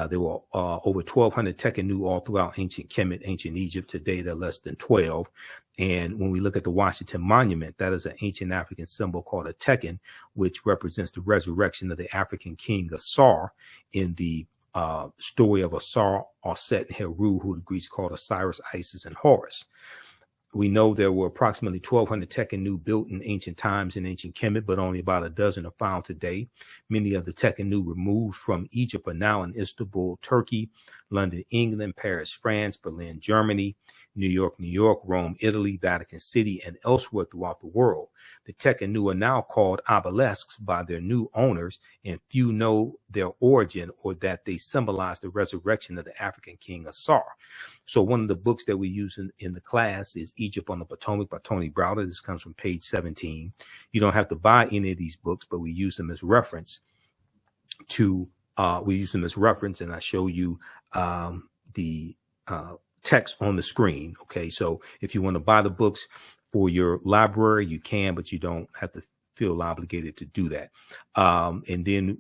There were over 1,200 Tekkenu all throughout ancient Kemet, ancient Egypt. Today, they're less than 12. And when we look at the Washington Monument, that is an ancient African symbol called a Tekken, which represents the resurrection of the African king Asar in the story of Asar, Aset, and Heru, who the Greeks called Osiris, Isis, and Horus. We know there were approximately 1,200 Tekkenu built in ancient times in ancient Kemet, but only about a dozen are found today. Many of the Tekkenu removed from Egypt are now in Istanbul, Turkey, London, England, Paris, France, Berlin, Germany, New York, Rome, Italy, Vatican City, and elsewhere throughout the world. The Tekkenu are now called obelisks by their new owners, and few know their origin or that they symbolize the resurrection of the African king Asar. So one of the books that we use in the class is Egypt on the Potomac by Tony Browder. This comes from page 17. You don't have to buy any of these books, but we use them as reference and I show you the text on the screen. Okay, so if you want to buy the books for your library, you can, but you don't have to feel obligated to do that. And then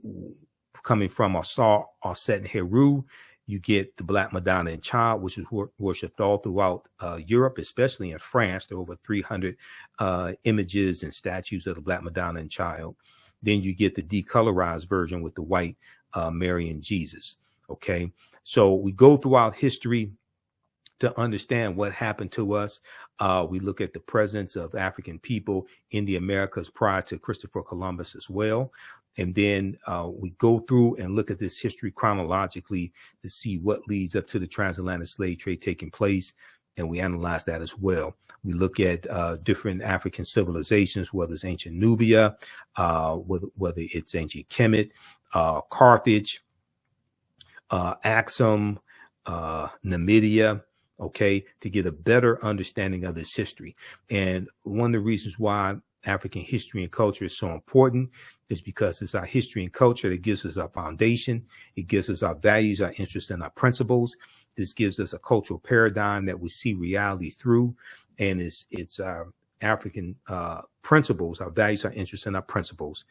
coming from Aset and Heru, you get the Black Madonna and Child, which is worshipped all throughout Europe, especially in France. There are over 300 images and statues of the Black Madonna and Child. Then you get the decolorized version with the white Mary and Jesus. Okay, so we go throughout history to understand what happened to us. We look at the presence of African people in the Americas prior to Christopher Columbus as well. And then we go through and look at this history chronologically to see what leads up to the transatlantic slave trade taking place. And we analyze that as well. We look at different African civilizations, whether it's ancient Nubia, whether it's ancient Kemet, Carthage, Axum, Numidia, okay, to get a better understanding of this history. And one of the reasons why African history and culture is so important is because it's our history and culture that gives us our foundation. It gives us our values, our interests, and our principles. This gives us a cultural paradigm that we see reality through. And it's our African principles, our values, our interests, and our principles,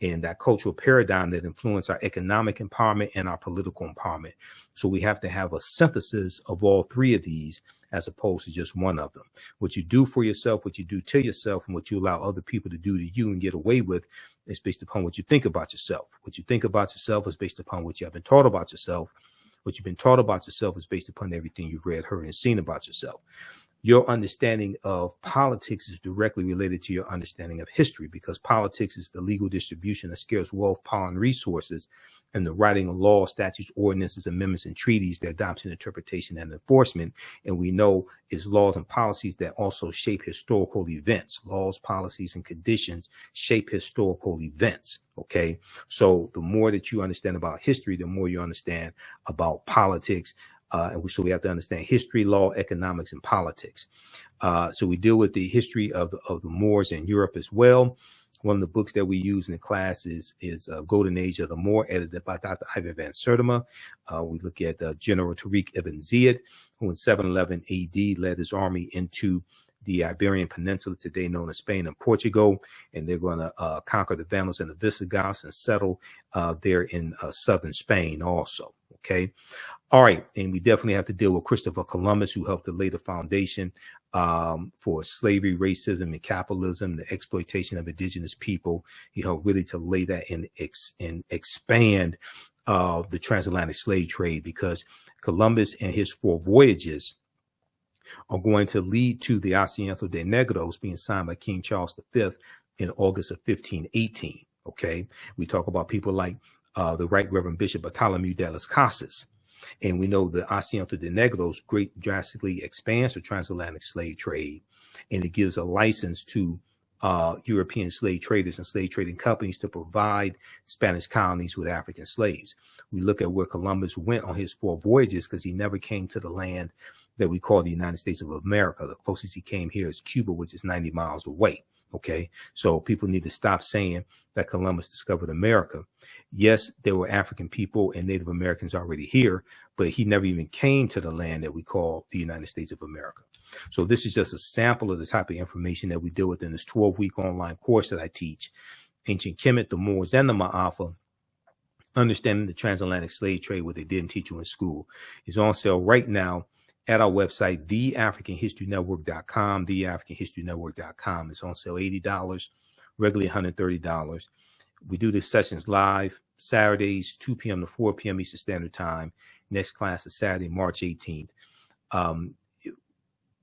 and that cultural paradigm that influence our economic empowerment and our political empowerment. So we have to have a synthesis of all three of these as opposed to just one of them. What you do for yourself, what you do to yourself, and what you allow other people to do to you and get away with is based upon what you think about yourself. What you think about yourself is based upon what you have been taught about yourself. What you've been taught about yourself is based upon everything you've read, heard, and seen about yourself. Your understanding of politics is directly related to your understanding of history, because politics is the legal distribution of scarce wealth, power, and resources, and the writing of laws, statutes, ordinances, amendments, and treaties, their adoption, interpretation, and enforcement. And we know is laws and policies that also shape historical events. Laws, policies, and conditions shape historical events. Okay, so the more that you understand about history, the more you understand about politics. And so we have to understand history, law, economics, and politics. So we deal with the history of the Moors in Europe as well. One of the books that we use in the class is Golden Age of the Moor, edited by Dr. Ivan van Sertima. We look at General Tariq ibn Ziyad, who in 711 AD led his army into the Iberian Peninsula, today known as Spain and Portugal, and they're going to conquer the Vandals and the Visigoths and settle there in southern Spain also. Okay. All right. And we definitely have to deal with Christopher Columbus, who helped to lay the foundation for slavery, racism, and capitalism, the exploitation of indigenous people. He helped really to lay that and expand the transatlantic slave trade, because Columbus and his 4 voyages are going to lead to the Anciento de Negros being signed by King Charles V in August of 1518. Okay. We talk about people like the Right Reverend Bishop Bartholomew de las Casas. And we know the Anciento de Negros drastically expands the transatlantic slave trade, and it gives a license to European slave traders and slave trading companies to provide Spanish colonies with African slaves. We look at where Columbus went on his 4 voyages, because he never came to the land that we call the United States of America. The closest he came here is Cuba, which is 90 miles away. Okay, so people need to stop saying that Columbus discovered America. Yes, there were African people and Native Americans already here, but he never even came to the land that we call the United States of America. So this is just a sample of the type of information that we deal with in this 12-week online course that I teach. Ancient Kemet, the Moors, and the Ma'afa, understanding the transatlantic slave trade, what they didn't teach you in school, is on sale right now at our website, theafricanhistorynetwork.com, theafricanhistorynetwork.com. It's on sale $80, regularly $130. We do the sessions live Saturdays, 2 p.m. to 4 p.m. Eastern Standard Time. Next class is Saturday, March 18th.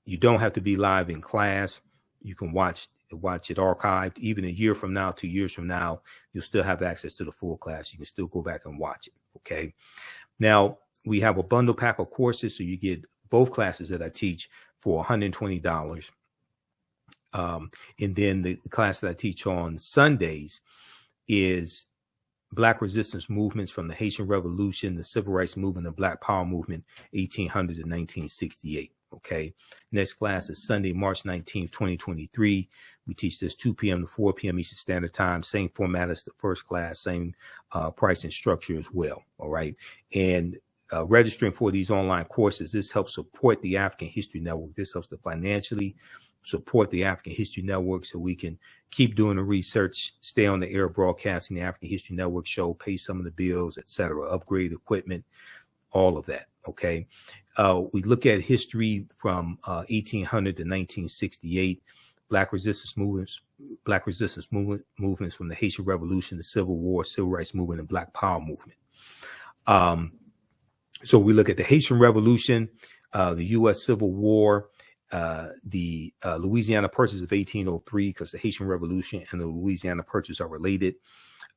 You don't have to be live in class. You can watch it archived. Even a year from now, 2 years from now, you'll still have access to the full class. You can still go back and watch it. Okay. Now, we have a bundle pack of courses, so you get both classes that I teach for $120. And then the class that I teach on Sundays is Black resistance movements from the Haitian Revolution, the Civil Rights Movement, the Black Power Movement, 1800 to 1968. Okay. Next class is Sunday, March 19th, 2023. We teach this 2 p.m. to 4 p.m. Eastern Standard Time. Same format as the first class, same price and structure as well. All right. And registering for these online courses. This helps support the African History Network. This helps to financially support the African History Network so we can keep doing the research, stay on the air broadcasting the African History Network show, pay some of the bills, etc., upgrade equipment, all of that. Okay. We look at history from 1800 to 1968, Black resistance movements from the Haitian Revolution, the Civil War, Civil Rights Movement, and Black Power movement. So we look at the Haitian Revolution, the U.S. Civil War, the Louisiana Purchase of 1803, because the Haitian Revolution and the Louisiana Purchase are related.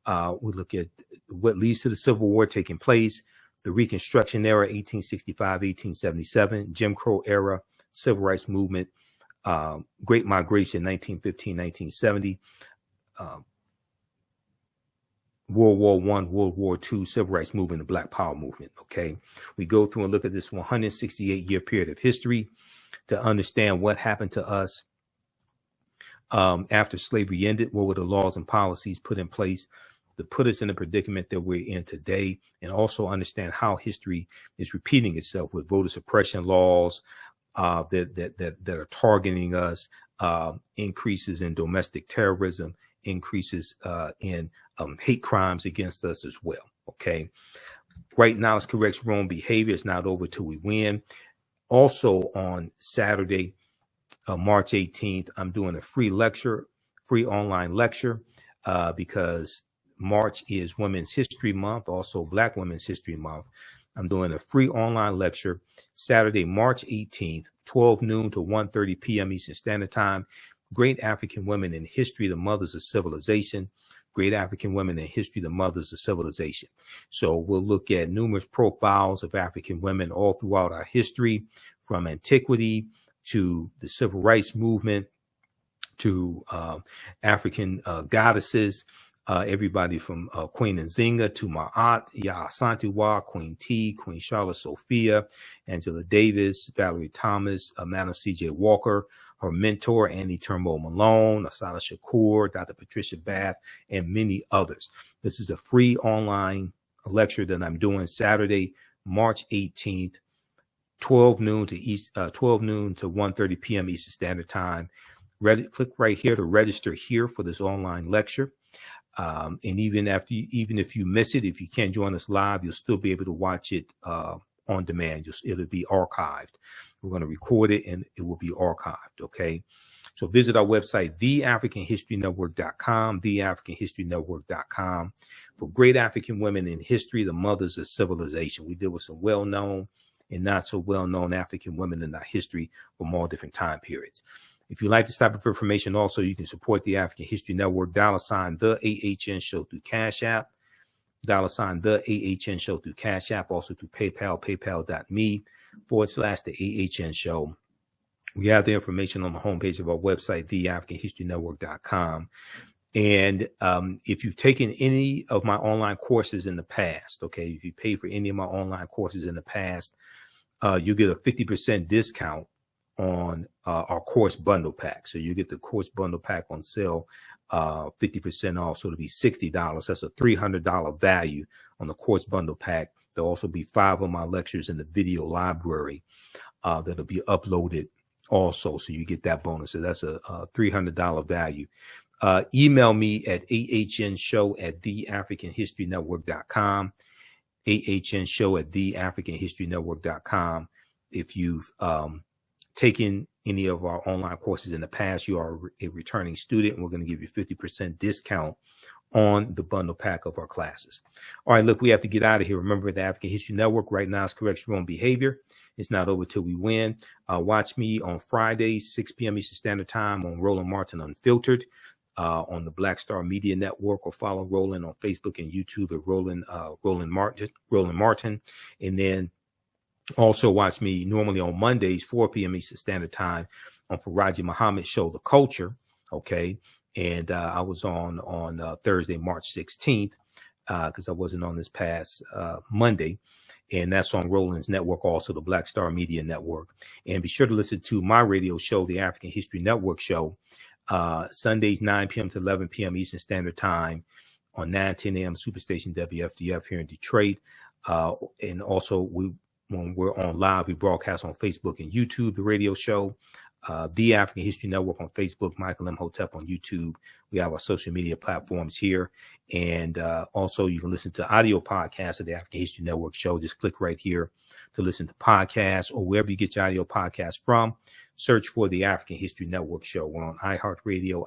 We look at what leads to the Civil War taking place, the Reconstruction era, 1865, 1877, Jim Crow era, Civil Rights Movement, Great Migration, 1915, 1970, World War I, World War II, Civil Rights Movement, the Black Power movement. Okay. We go through and look at this 168-year period of history to understand what happened to us after slavery ended. What were the laws and policies put in place to put us in the predicament that we're in today, and also understand how history is repeating itself with voter suppression laws that are targeting us, increases in domestic terrorism, increases in hate crimes against us as well. Okay. Right now, it's correct wrong behavior. It's not over till we win. Also on Saturday, March 18th, I'm doing a free online lecture, because March is Women's History Month, also Black Women's History Month. I'm doing a free online lecture Saturday, March 18th, 12 noon to 1:30 p.m. Eastern Standard Time. Great African Women in History, the Mothers of Civilization. Great African Women in History, the Mothers of Civilization. So we'll look at numerous profiles of African women all throughout our history, from antiquity to the Civil Rights Movement to African goddesses. Everybody from Queen Nzinga to my aunt, Ya Santiwa, Queen T, Queen Charlotte Sophia, Angela Davis, Valerie Thomas, Madam C.J. Walker, her mentor, Annie Turnbull Malone, Asada Shakur, Dr. Patricia Bath, and many others. This is a free online lecture that I'm doing Saturday, March 18th, 12 noon to 1:30 p.m. Eastern Standard Time. Click right here to register here for this online lecture. And even if you miss it, if you can't join us live, you'll still be able to watch it on demand. It'll be archived. We're going to record it and it will be archived. Okay. So visit our website, theafricanhistorynetwork.com, theafricanhistorynetwork.com, for great African women in history, the mothers of civilization. We deal with some well-known and not so well-known African women in our history from all different time periods. If you'd like this type of information, also, you can support the African History Network, $, the AHN show through Cash App, $, the AHN show through Cash App, also through PayPal, paypal.me/the AHN show. We have the information on the homepage of our website, theafricanhistorynetwork.com. And if you've taken any of my online courses in the past, okay, if you pay for any of my online courses in the past, you get a 50% discount on our course bundle pack. So you get the course bundle pack on sale, 50% off. So it'll be $60. That's a $300 value on the course bundle pack. There'll also be 5 of my lectures in the video library that'll be uploaded also. So you get that bonus. So that's a $300 value. Email me at ahnshow@theafricanhistorynetwork.com, ahnshow@theafricanhistorynetwork.com. If you've taken any of our online courses in the past, you are a returning student, and we're going to give you 50% discount on the bundle pack of our classes. All right, look, we have to get out of here. Remember, the African History Network right now is correct your own behavior. It's not over till we win. Watch me on Fridays, 6 p.m. Eastern Standard Time on Roland Martin Unfiltered on the Black Star Media Network, or follow Roland on Facebook and YouTube at Roland Martin. And then also watch me normally on Mondays, 4 p.m. Eastern Standard Time on Faraji Muhammad Show, The Culture. Okay. And I was on Thursday, March 16th, because I wasn't on this past Monday. And that's on Roland's network, also the Black Star Media Network. And be sure to listen to my radio show, the African History Network Show, Sundays, 9 p.m. to 11 p.m. Eastern Standard Time on 9:10 a.m. Superstation WFDF here in Detroit. And also when we're on live, we broadcast on Facebook and YouTube, the radio show, The African History Network on Facebook, Michael Imhotep on YouTube. We have our social media platforms here. And also you can listen to audio podcasts of the African History Network show. Just click right here to listen to podcasts, or wherever you get your audio podcasts from. Search for the African History Network show. We're on iHeartRadio,